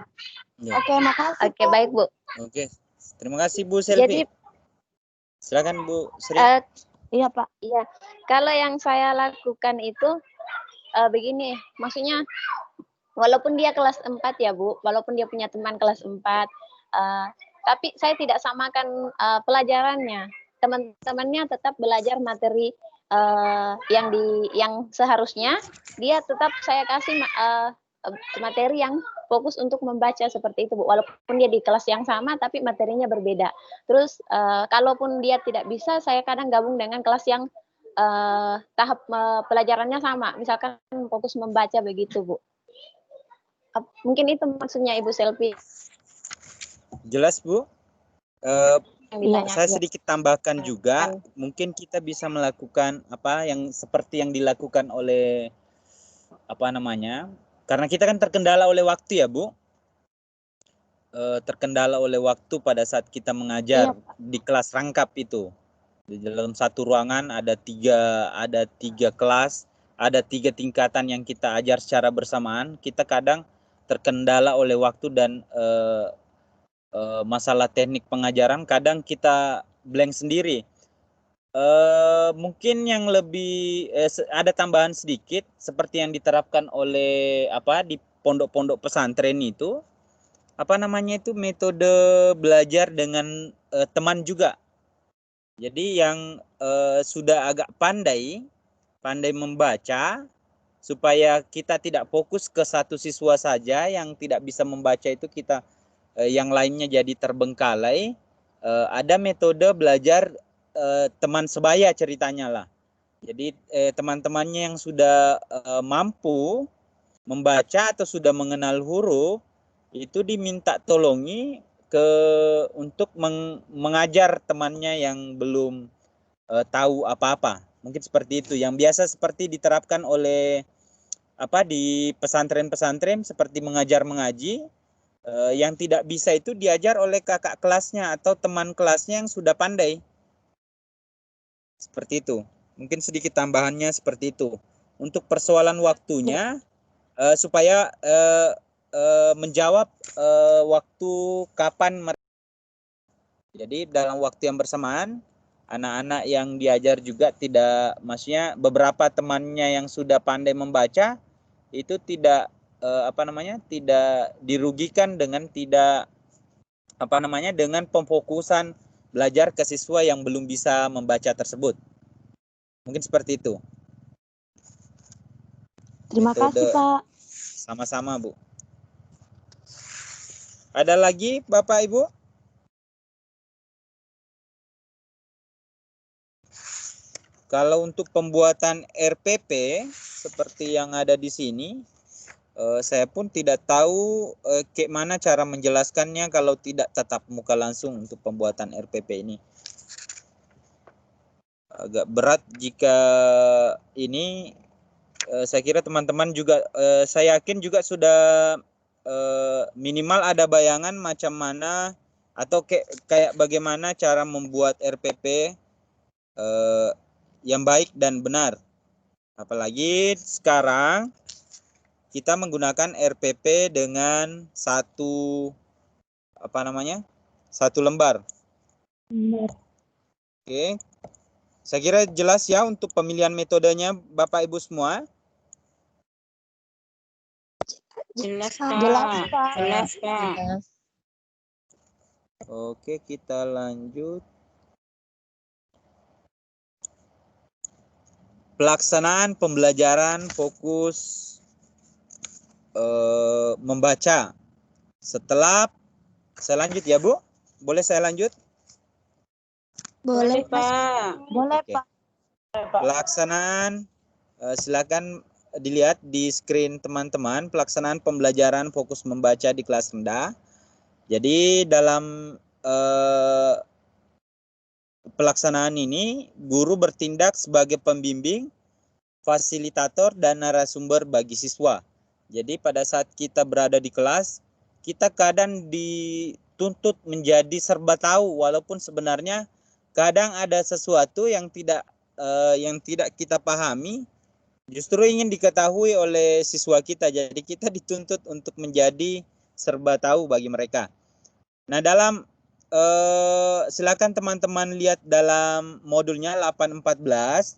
Ya. Oke, makasih. Oke, baik Bu. Oke, terima kasih Bu Selvi. Jadi silakan Bu Sri. Iya Pak. Iya, kalau yang saya lakukan itu begini, maksudnya walaupun dia kelas 4 ya Bu, walaupun dia punya teman kelas 4, tapi saya tidak samakan pelajarannya. Teman-temannya tetap belajar materi yang seharusnya, dia tetap saya kasih materi yang fokus untuk membaca seperti itu Bu. Walaupun dia di kelas yang sama tapi materinya berbeda. Terus kalaupun dia tidak bisa, saya kadang gabung dengan kelas yang tahap pelajarannya sama. Misalkan fokus membaca begitu Bu. Mungkin itu maksudnya Ibu Selvi. Jelas Bu. Saya sedikit tambahkan juga, mungkin kita bisa melakukan apa yang seperti yang dilakukan oleh karena kita kan terkendala oleh waktu ya Bu, terkendala oleh waktu pada saat kita mengajar di kelas rangkap itu. Di dalam satu ruangan ada tiga kelas, ada 3 tingkatan yang kita ajar secara bersamaan. Kita kadang terkendala oleh waktu dan masalah teknik pengajaran, kadang kita blank sendiri. Mungkin yang lebih ada tambahan sedikit seperti yang diterapkan oleh di pondok-pondok pesantren itu, metode belajar dengan teman juga. Jadi yang sudah agak pandai membaca, supaya kita tidak fokus ke satu siswa saja. Yang tidak bisa membaca itu kita yang lainnya jadi terbengkalai. Ada metode belajar teman sebaya ceritanya lah. Jadi teman-temannya yang sudah mampu membaca atau sudah mengenal huruf itu diminta tolongi untuk mengajar temannya yang belum tahu apa-apa. Mungkin seperti itu. Yang biasa seperti diterapkan oleh di pesantren-pesantren seperti mengajar mengaji. Yang tidak bisa itu diajar oleh kakak kelasnya atau teman kelasnya yang sudah pandai. Seperti itu. Mungkin sedikit tambahannya seperti itu. Untuk persoalan waktunya, supaya menjawab waktu kapan mereka. Jadi dalam waktu yang bersamaan, anak-anak yang diajar juga tidak, maksudnya beberapa temannya yang sudah pandai membaca itu tidak tidak dirugikan dengan dengan pemfokusan belajar ke siswa yang belum bisa membaca tersebut. Mungkin seperti itu. Terima kasih, Pak. Sama-sama, Bu. Ada lagi, Bapak, Ibu? Kalau untuk pembuatan RPP seperti yang ada di sini, saya pun tidak tahu kayak mana cara menjelaskannya kalau tidak tatap muka langsung untuk pembuatan RPP ini. Agak berat jika ini, saya kira teman-teman juga, saya yakin juga sudah minimal ada bayangan macam mana atau kayak bagaimana cara membuat RPP yang baik dan benar. Apalagi sekarang kita menggunakan RPP dengan satu lembar. Benar. Oke. Saya kira jelas ya untuk pemilihan metodenya Bapak Ibu semua. Jelas, Pak. Jelas, Pak. Jelas, Pak. Oke, kita lanjut. Pelaksanaan pembelajaran fokus membaca. Setelah saya lanjut ya, Bu? Boleh saya lanjut? Boleh, Pak. Boleh, Oke. Pak. Pelaksanaan, silakan dilihat di screen teman-teman, pelaksanaan pembelajaran fokus membaca di kelas rendah. Jadi dalam pelaksanaan ini, guru bertindak sebagai pembimbing, fasilitator, dan narasumber bagi siswa. Jadi pada saat kita berada di kelas, kita kadang dituntut menjadi serba tahu, walaupun sebenarnya kadang ada sesuatu yang tidak kita pahami, justru ingin diketahui oleh siswa kita. Jadi kita dituntut untuk menjadi serba tahu bagi mereka. Nah, dalam silakan teman-teman lihat dalam modulnya 814.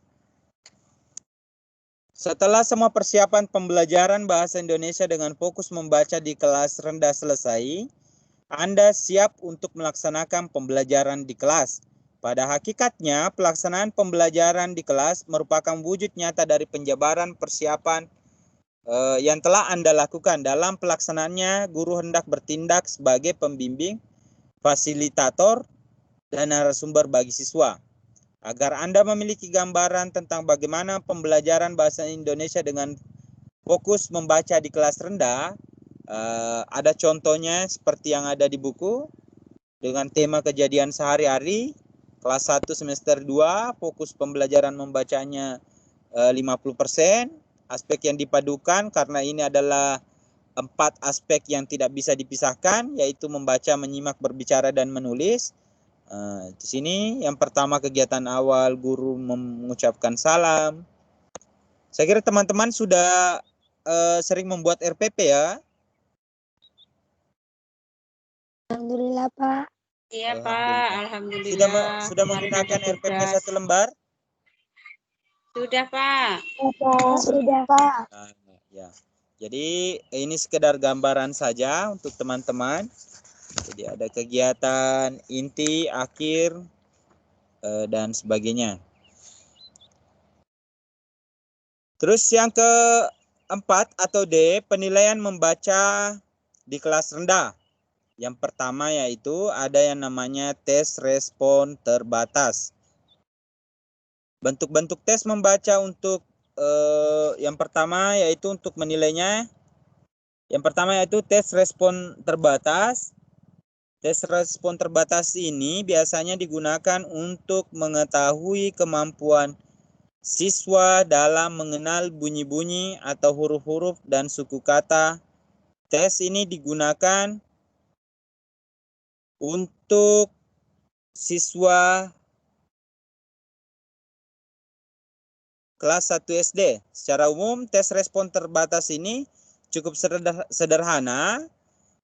Setelah semua persiapan pembelajaran bahasa Indonesia dengan fokus membaca di kelas rendah selesai, Anda siap untuk melaksanakan pembelajaran di kelas. Pada hakikatnya, pelaksanaan pembelajaran di kelas merupakan wujud nyata dari penjabaran persiapan yang telah Anda lakukan. Dalam pelaksanaannya, guru hendak bertindak sebagai pembimbing, fasilitator, dan narasumber bagi siswa. Agar Anda memiliki gambaran tentang bagaimana pembelajaran bahasa Indonesia dengan fokus membaca di kelas rendah, ada contohnya seperti yang ada di buku dengan tema kejadian sehari-hari. Kelas 1 semester 2, fokus pembelajaran membacanya 50%. Aspek yang dipadukan karena ini adalah 4 aspek yang tidak bisa dipisahkan, yaitu membaca, menyimak, berbicara, dan menulis. Di sini yang pertama kegiatan awal guru mengucapkan salam. Saya kira teman-teman sudah sering membuat RPP ya. Alhamdulillah, Pak. Iya, Pak. Alhamdulillah. Sudah Kemarin ada menggunakan RPP tugas. 1 lembar? Sudah, Pak. Sudah, Pak. Ya. Jadi ini sekedar gambaran saja untuk teman-teman. Jadi ada kegiatan inti, akhir, dan sebagainya. Terus yang keempat atau D, penilaian membaca di kelas rendah. Yang pertama yaitu ada yang namanya tes respon terbatas. Bentuk-bentuk tes membaca untuk yang pertama yaitu untuk menilainya. Yang pertama yaitu tes respon terbatas. Tes respon terbatas ini biasanya digunakan untuk mengetahui kemampuan siswa dalam mengenal bunyi-bunyi atau huruf-huruf dan suku kata. Tes ini digunakan untuk siswa kelas 1 SD. Secara umum, tes respon terbatas ini cukup sederhana.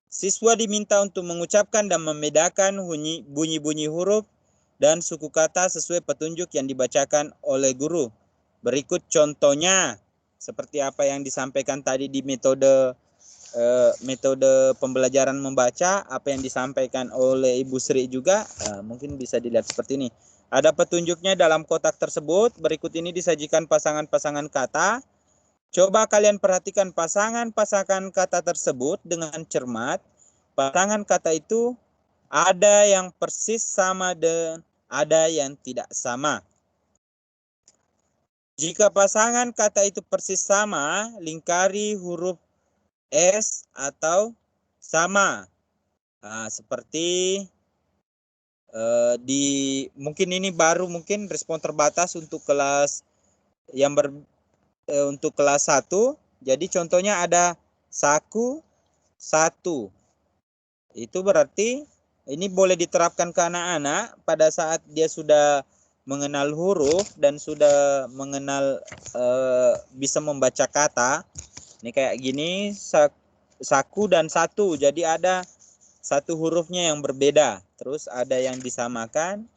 Siswa diminta untuk mengucapkan dan membedakan bunyi-bunyi huruf dan suku kata sesuai petunjuk yang dibacakan oleh guru. Berikut contohnya, seperti apa yang disampaikan tadi di metode pembelajaran membaca, apa yang disampaikan oleh Ibu Sri juga, mungkin bisa dilihat seperti ini. Ada petunjuknya dalam kotak tersebut. Berikut ini disajikan pasangan-pasangan kata. Coba kalian perhatikan pasangan-pasangan kata tersebut dengan cermat. Pasangan kata itu ada yang persis sama dan ada yang tidak sama. Jika pasangan kata itu persis sama, lingkari huruf S atau sama. Seperti mungkin ini baru mungkin respon terbatas untuk kelas yang untuk kelas 1. Jadi contohnya ada saku, satu. Itu berarti ini boleh diterapkan ke anak-anak pada saat dia sudah mengenal huruf dan sudah mengenal bisa membaca kata. Ini kayak gini, saku dan satu. Jadi ada satu hurufnya yang berbeda. Terus ada yang disamakan.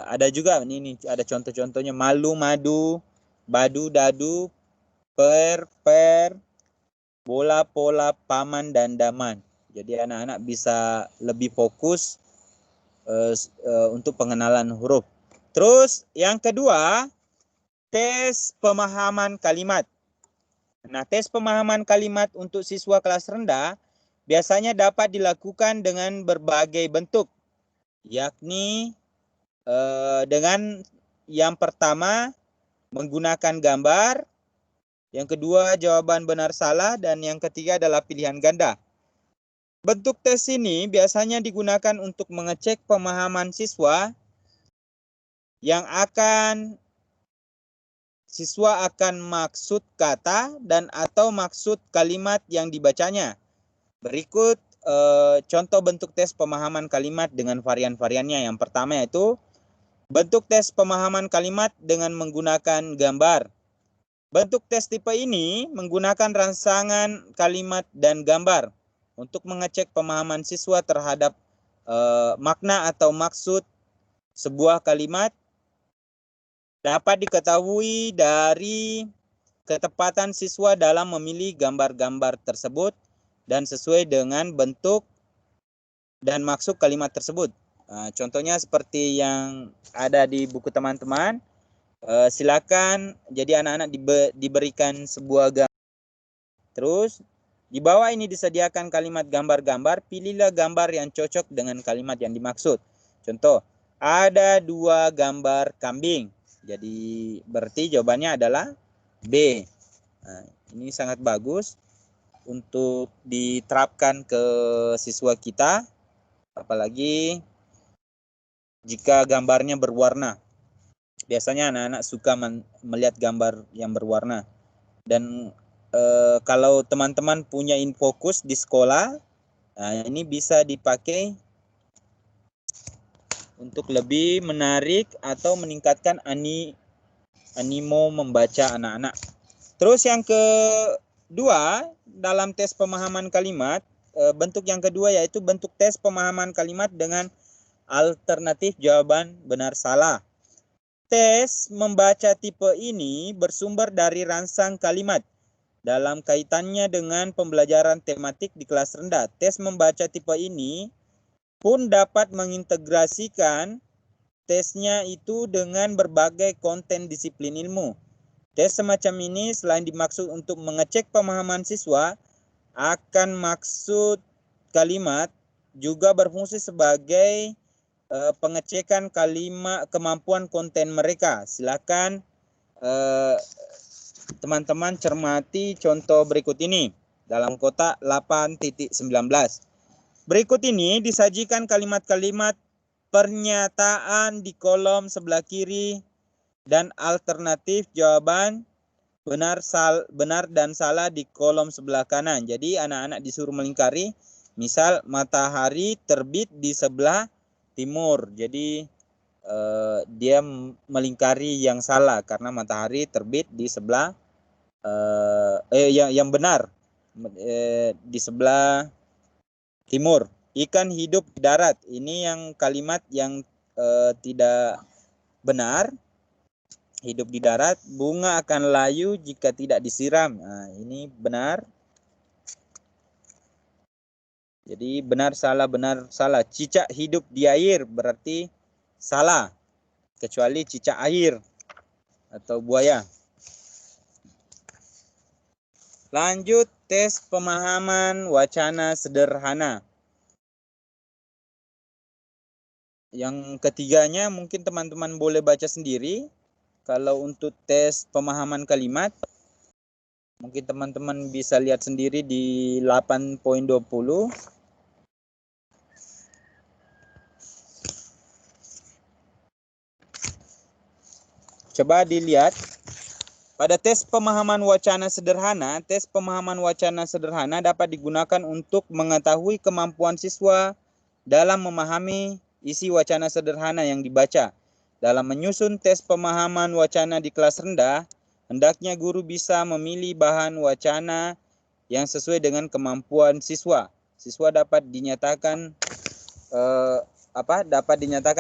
Ada juga ini ada contoh-contohnya malu, madu, badu, dadu, per, bola, pola, paman, dan daman. Jadi anak-anak bisa lebih fokus untuk pengenalan huruf. Terus yang kedua, tes pemahaman kalimat. Nah, tes pemahaman kalimat untuk siswa kelas rendah biasanya dapat dilakukan dengan berbagai bentuk, yakni dengan yang pertama menggunakan gambar, yang kedua jawaban benar salah, dan yang ketiga adalah pilihan ganda. Bentuk tes ini biasanya digunakan untuk mengecek pemahaman siswa siswa akan maksud kata dan atau maksud kalimat yang dibacanya. Berikut contoh bentuk tes pemahaman kalimat dengan varian-variannya. Yang pertama yaitu bentuk tes pemahaman kalimat dengan menggunakan gambar. Bentuk tes tipe ini menggunakan rangsangan kalimat dan gambar untuk mengecek pemahaman siswa terhadap makna atau maksud sebuah kalimat. Dapat diketahui dari ketepatan siswa dalam memilih gambar-gambar tersebut dan sesuai dengan bentuk dan maksud kalimat tersebut. Contohnya seperti yang ada di buku teman-teman. Silakan, jadi anak-anak diberikan sebuah gambar. Terus di bawah ini disediakan kalimat gambar-gambar. Pilihlah gambar yang cocok dengan kalimat yang dimaksud. Contoh, ada 2 gambar kambing. Jadi berarti jawabannya adalah B. Ini sangat bagus untuk diterapkan ke siswa kita. Apalagi jika gambarnya berwarna. Biasanya anak-anak suka melihat gambar yang berwarna. Dan kalau teman-teman punya InFocus di sekolah, ini bisa dipakai untuk lebih menarik atau meningkatkan animo membaca anak-anak. Terus yang kedua, dalam tes pemahaman kalimat, bentuk yang kedua yaitu bentuk tes pemahaman kalimat dengan alternatif jawaban benar salah. Tes membaca tipe ini bersumber dari rangsang kalimat dalam kaitannya dengan pembelajaran tematik di kelas rendah. Tes membaca tipe ini pun dapat mengintegrasikan tesnya itu dengan berbagai konten disiplin ilmu. Tes semacam ini selain dimaksud untuk mengecek pemahaman siswa akan maksud kalimat, juga berfungsi sebagai pengecekan kemampuan konten mereka. Silakan teman-teman cermati contoh berikut ini dalam kotak 8.19. Berikut ini disajikan kalimat-kalimat pernyataan di kolom sebelah kiri dan alternatif jawaban benar dan salah di kolom sebelah kanan. Jadi anak-anak disuruh melingkari, misal matahari terbit di sebelah timur. Jadi dia melingkari yang salah karena matahari terbit di sebelah yang benar di sebelah timur. Ikan hidup di darat. Ini yang kalimat yang tidak benar. Hidup di darat. Bunga akan layu jika tidak disiram. Nah, ini benar. Jadi benar salah. Cicak hidup di air berarti salah. Kecuali cicak air atau buaya. Lanjut tes pemahaman wacana sederhana. Yang ketiganya mungkin teman-teman boleh baca sendiri. Kalau untuk tes pemahaman kalimat, mungkin teman-teman bisa lihat sendiri di 8.20. Coba dilihat. Pada tes pemahaman wacana sederhana, dapat digunakan untuk mengetahui kemampuan siswa dalam memahami isi wacana sederhana yang dibaca. Dalam menyusun tes pemahaman wacana di kelas rendah, hendaknya guru bisa memilih bahan wacana yang sesuai dengan kemampuan siswa. Siswa dapat dinyatakan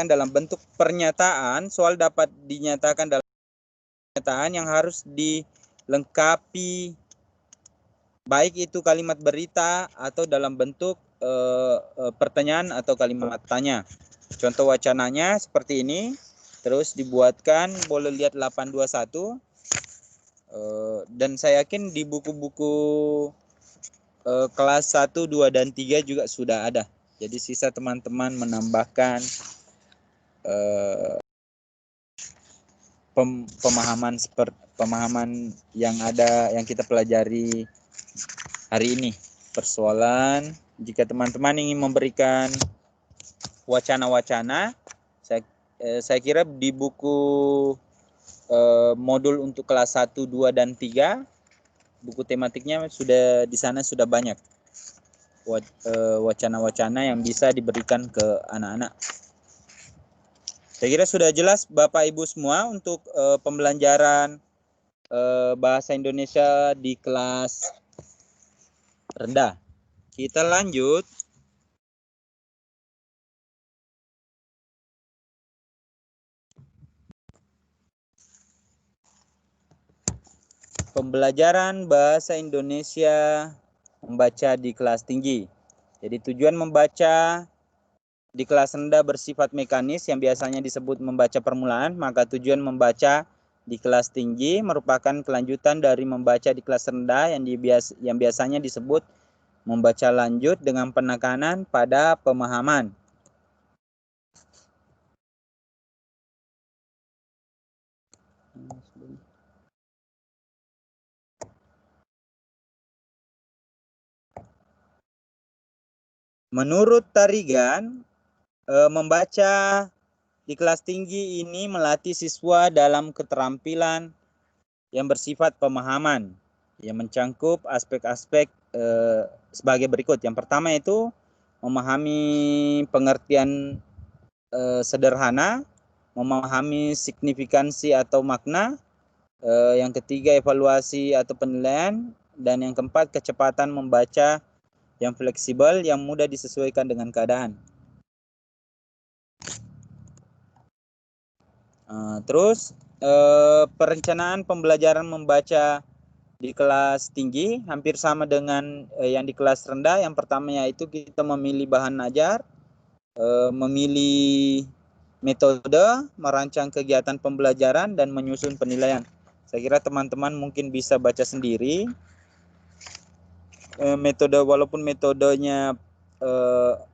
dalam bentuk pernyataan, soal dapat dinyatakan dalam pernyataan yang harus dilengkapi, baik itu kalimat berita atau dalam bentuk pertanyaan atau kalimat tanya. Contoh wacananya seperti ini. Terus dibuatkan, boleh lihat 821. Dan saya yakin di buku-buku kelas 1, 2, dan 3 juga sudah ada. Jadi sisa teman-teman menambahkan pemahaman yang ada, yang kita pelajari hari ini. Persoalan, jika teman-teman ingin memberikan wacana-wacana, saya kira di buku modul untuk kelas 1, 2, dan 3, buku tematiknya sudah di sana sudah banyak wacana-wacana yang bisa diberikan ke anak-anak. Saya kira sudah jelas Bapak Ibu semua untuk pembelajaran bahasa Indonesia di kelas rendah. Kita lanjut. Pembelajaran bahasa Indonesia membaca di kelas tinggi. Jadi tujuan membaca di kelas rendah bersifat mekanis yang biasanya disebut membaca permulaan, maka tujuan membaca di kelas tinggi merupakan kelanjutan dari membaca di kelas rendah yang biasanya disebut membaca lanjut dengan penekanan pada pemahaman. Menurut Tarigan, membaca di kelas tinggi ini melatih siswa dalam keterampilan yang bersifat pemahaman, yang mencangkup aspek-aspek sebagai berikut. Yang pertama itu memahami pengertian sederhana, memahami signifikansi atau makna. Yang ketiga, evaluasi atau penilaian. Dan yang keempat, kecepatan membaca yang fleksibel, yang mudah disesuaikan dengan keadaan. Terus, perencanaan pembelajaran membaca di kelas tinggi hampir sama dengan yang di kelas rendah. Yang pertama yaitu kita memilih bahan ajar, memilih metode, merancang kegiatan pembelajaran, dan menyusun penilaian. Saya kira teman-teman mungkin bisa baca sendiri metode, walaupun metodenya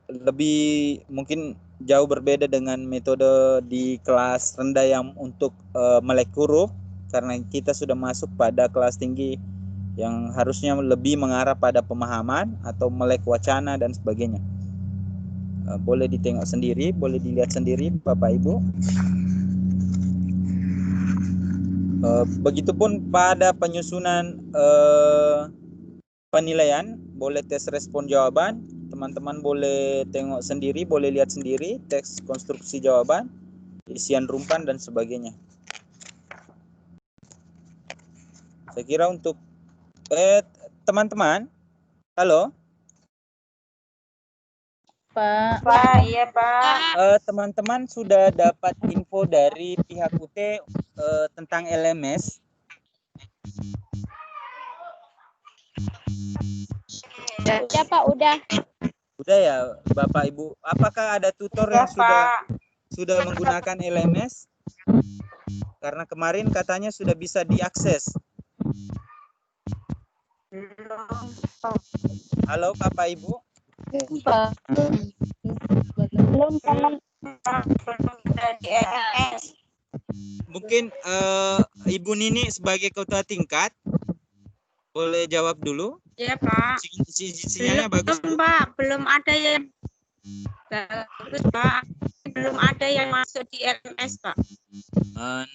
lebih mungkin jauh berbeda dengan metode di kelas rendah yang untuk melek huruf, karena kita sudah masuk pada kelas tinggi yang harusnya lebih mengarah pada pemahaman atau melek wacana dan sebagainya. Boleh ditengok sendiri, boleh dilihat sendiri Bapak Ibu. Begitupun pada penyusunan penilaian, boleh tes respon jawaban. Teman-teman boleh tengok sendiri, boleh lihat sendiri teks konstruksi jawaban, isian rumpan dan sebagainya. Saya kira untuk teman-teman, halo Pak. Iya, Pak. teman-teman sudah dapat info dari pihak UT tentang LMS. Ya Pak, udah. Udah ya Bapak Ibu. Apakah ada tutor yang sudah menggunakan LMS? Karena kemarin katanya sudah bisa diakses. Halo Bapak Ibu. Belum Mungkin Ibu Nini sebagai ketua tingkat boleh jawab dulu. Iya, Pak. Sinyalnya bagus, Bu. Pak, belum ada yang bagus, Pak. Belum ada yang masuk di LMS, Pak.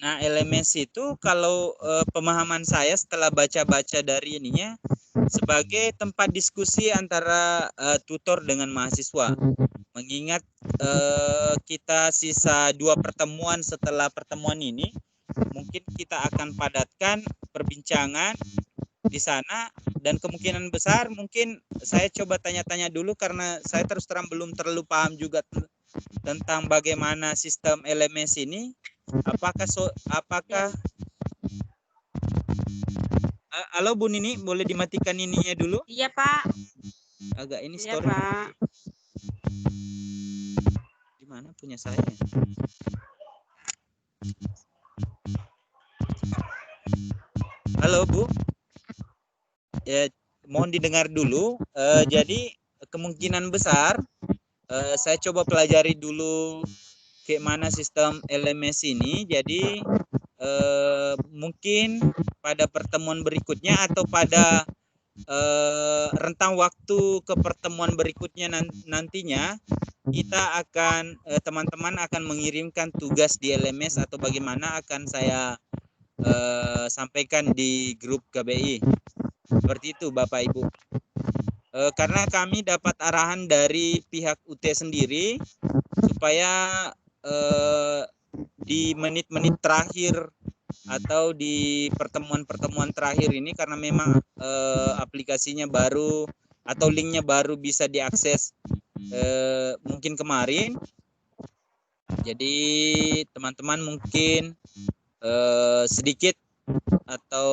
Nah, LMS itu kalau pemahaman saya setelah baca-baca dari ininya sebagai tempat diskusi antara tutor dengan mahasiswa. Mengingat kita sisa 2 pertemuan setelah pertemuan ini, mungkin kita akan padatkan perbincangan di sana, dan kemungkinan besar mungkin saya coba tanya-tanya dulu karena saya terus terang belum terlalu paham juga tentang bagaimana sistem LMS ini. Apakah halo Bu Nini, boleh dimatikan ininya dulu? Iya, Pak. Agak ini Iya, story. Pak. Di mana punya saya? Halo Bu. Ya, mohon didengar dulu. Jadi kemungkinan besar saya coba pelajari dulu kayak mana sistem LMS ini. Jadi mungkin pada pertemuan berikutnya atau pada rentang waktu ke pertemuan berikutnya nantinya kita akan teman-teman akan mengirimkan tugas di LMS atau bagaimana akan saya sampaikan di grup KBI. Seperti itu Bapak Ibu. Karena kami dapat arahan dari pihak UT sendiri supaya di menit-menit terakhir atau di pertemuan-pertemuan terakhir ini, karena memang aplikasinya baru atau linknya baru bisa diakses mungkin kemarin. Jadi teman-teman mungkin sedikit atau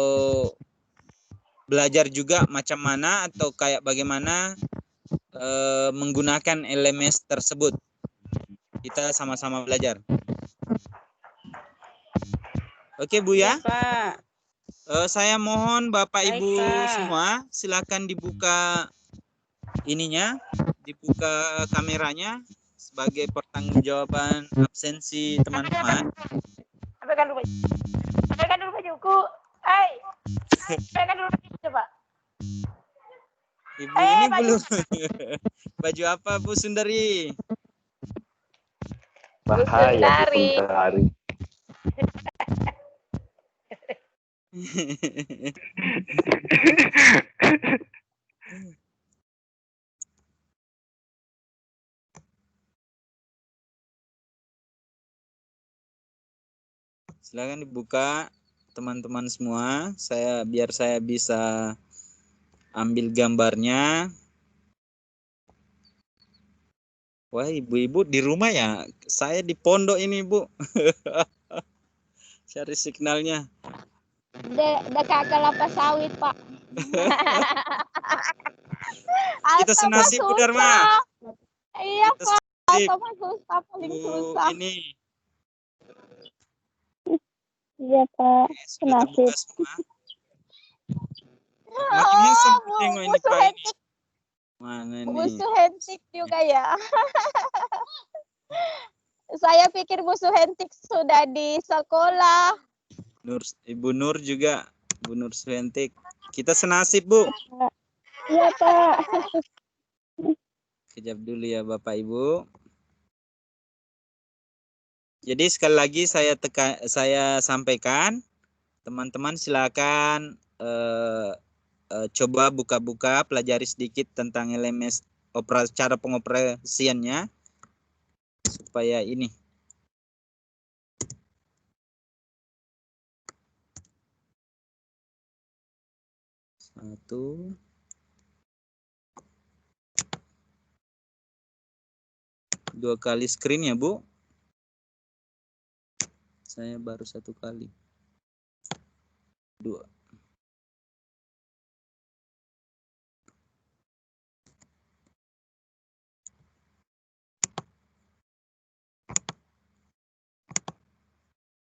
belajar juga macam mana atau kayak bagaimana menggunakan LMS tersebut. Kita sama-sama belajar. Oke Bu ya. Pak. Saya mohon Bapak Baik, Ibu Pak. semua silakan dibuka ininya, dibuka kameranya sebagai pertanggungjawaban absensi teman-teman. Sampaikan dulu bajuku. Sampaikan dulu bajuku, coba. Ibu ini belum. Baju apa Bu Sundari? Bahaya Bu Sundari. Silakan dibuka teman-teman semua. Biar saya bisa ambil gambarnya. Wah, ibu-ibu di rumah ya. Saya di pondok ini, Bu. Cari signalnya. Dekat kelapa sawit, Pak. Kita senasib, Bu Dharma. Iya, Kita Pak. senasib. Atau susah, paling susah. Ini. Iya, Pak. Sudah terbuka semua. Makin handsome tengok ini, Pak. Ini. Mana nih? Musuh hentik juga ya. Saya pikir musuh hentik sudah di sekolah. Ibu Nur juga. Bu Nur Suhentik. Kita senasib, Bu. Iya, Pak. Kejap dulu ya Bapak Ibu. Jadi sekali lagi saya sampaikan, teman-teman silakan coba buka-buka, pelajari sedikit tentang LMS, cara pengoperasiannya supaya ini. Satu. Dua kali screen ya, Bu. Saya baru satu kali. Dua.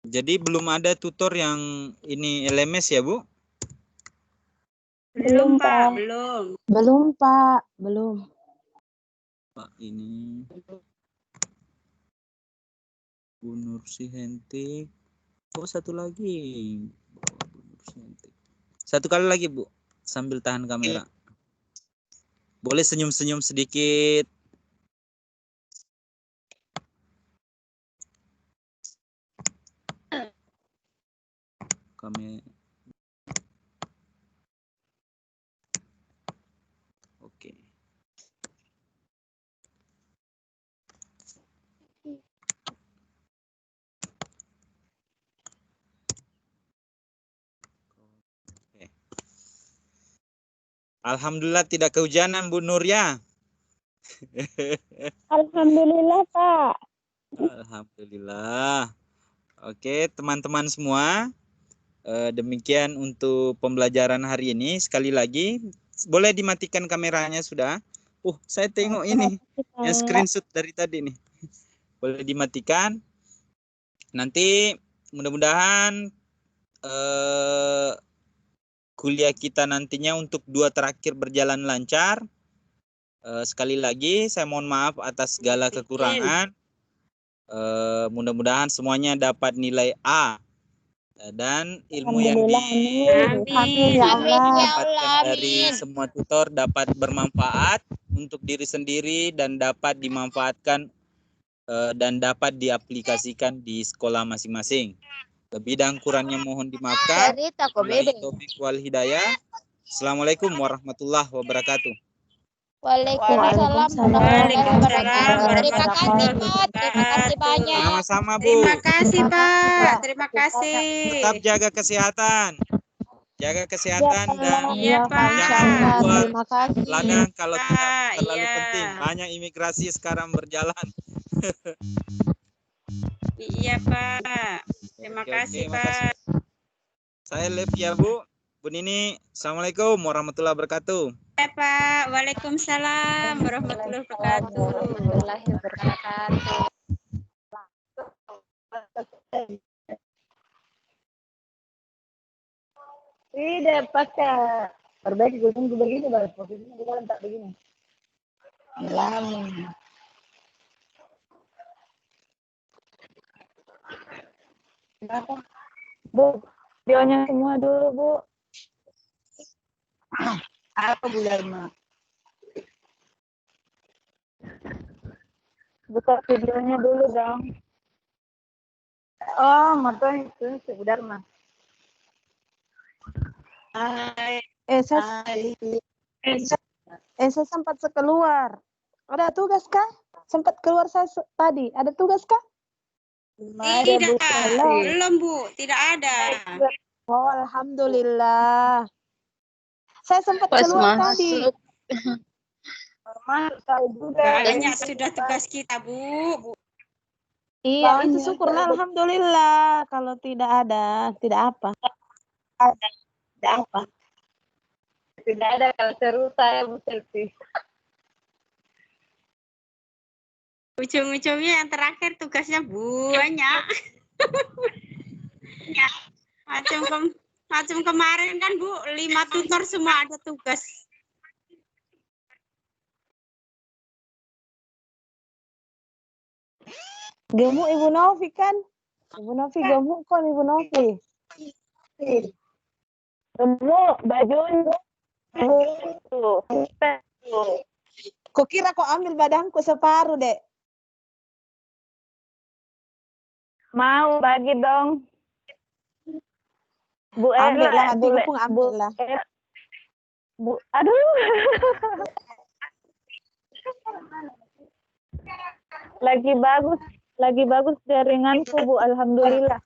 Jadi belum ada tutor yang ini LMS ya, Bu? Belum, Pak. Belum. Belum, Pak. Belum. Pak ini Bu Nur Suhentik. Oh, satu lagi. Bu Nur Suhentik. Satu kali lagi, Bu. Sambil tahan kamera. Boleh senyum-senyum sedikit. Kami oke. Alhamdulillah tidak kehujanan, Bu Nur ya. Alhamdulillah, Pak. Alhamdulillah. Oke, teman-teman semua. Demikian untuk pembelajaran hari ini. Sekali lagi, boleh dimatikan kameranya sudah. Saya tengok ini yang screenshot dari tadi nih. Boleh dimatikan. Nanti mudah-mudahan kuliah kita nantinya untuk 2 terakhir berjalan lancar. Sekali lagi saya mohon maaf atas segala kekurangan. Mudah-mudahan semuanya dapat nilai A. Dan ilmu yang didapatkan dari semua tutor dapat bermanfaat untuk diri sendiri dan dapat dimanfaatkan dan dapat diaplikasikan di sekolah masing-masing. Lebih dan kurangnya mohon dimaafkan. Wabillahi taufiq wal hidayah. Assalamualaikum warahmatullahi wabarakatuh. Waalaikumsalam warahmatullahi wabarakatuh. Terima kasih, Pak. Terima kasih banyak. Sama-sama, Bu. Terima kasih, Pak. Terima kasih. Tetap jaga kesehatan. Jaga kesehatan dan Iya, Pak. jangan buat Terima kasih. ladang kalau tidak terlalu Iya. penting. Banyak imigrasi sekarang berjalan. Iya, Pak. Terima kasih, makasih. Pak. Saya live ya, Bu. Bu Nini, Assalamualaikum warahmatullahi wabarakatuh. Ya, Pak. Waalaikumsalam warahmatullahi wabarakatuh. Warahmatullahi wabarakatuh. Tidak pakai. Perbaiki gunung begini, baru posisinya di dalam tak begini. Lama. Kenapa? Bu, videonya semua dulu, Bu. Apa Bu Dharma? Buka videonya dulu dong. Oh, mertua itu Bu Dharma. Saya sempat keluar. Ada tugas kah? Sempat keluar saya tadi. Ada tugas kah? Tidak, Halo. belum Bu, tidak ada. Oh, alhamdulillah. Saya sempat Pas keluar tadi. masuk. Banyak sudah tugas kita Bu. Iya, itu Banyak, syukurlah alhamdulillah. Kalau tidak ada, tidak apa. Tidak apa. Tidak ada kalau seru saya selfie. Ujung-ujungnya yang terakhir tugasnya banyak. Macam kemarin kan Bu, 5 tutor semua ada tugas. Gemuk Ibu Novi kan? Ibu Novi gemuk kan Ibu Novi? Gemuk, bajunya. Kok kira kok ambil badanku separuh, Dek? Mau bagi dong. Bu ambil lah, hatiku pun ambil lah. Bu, aduh. Lagi bagus jaringanku, Bu. Alhamdulillah.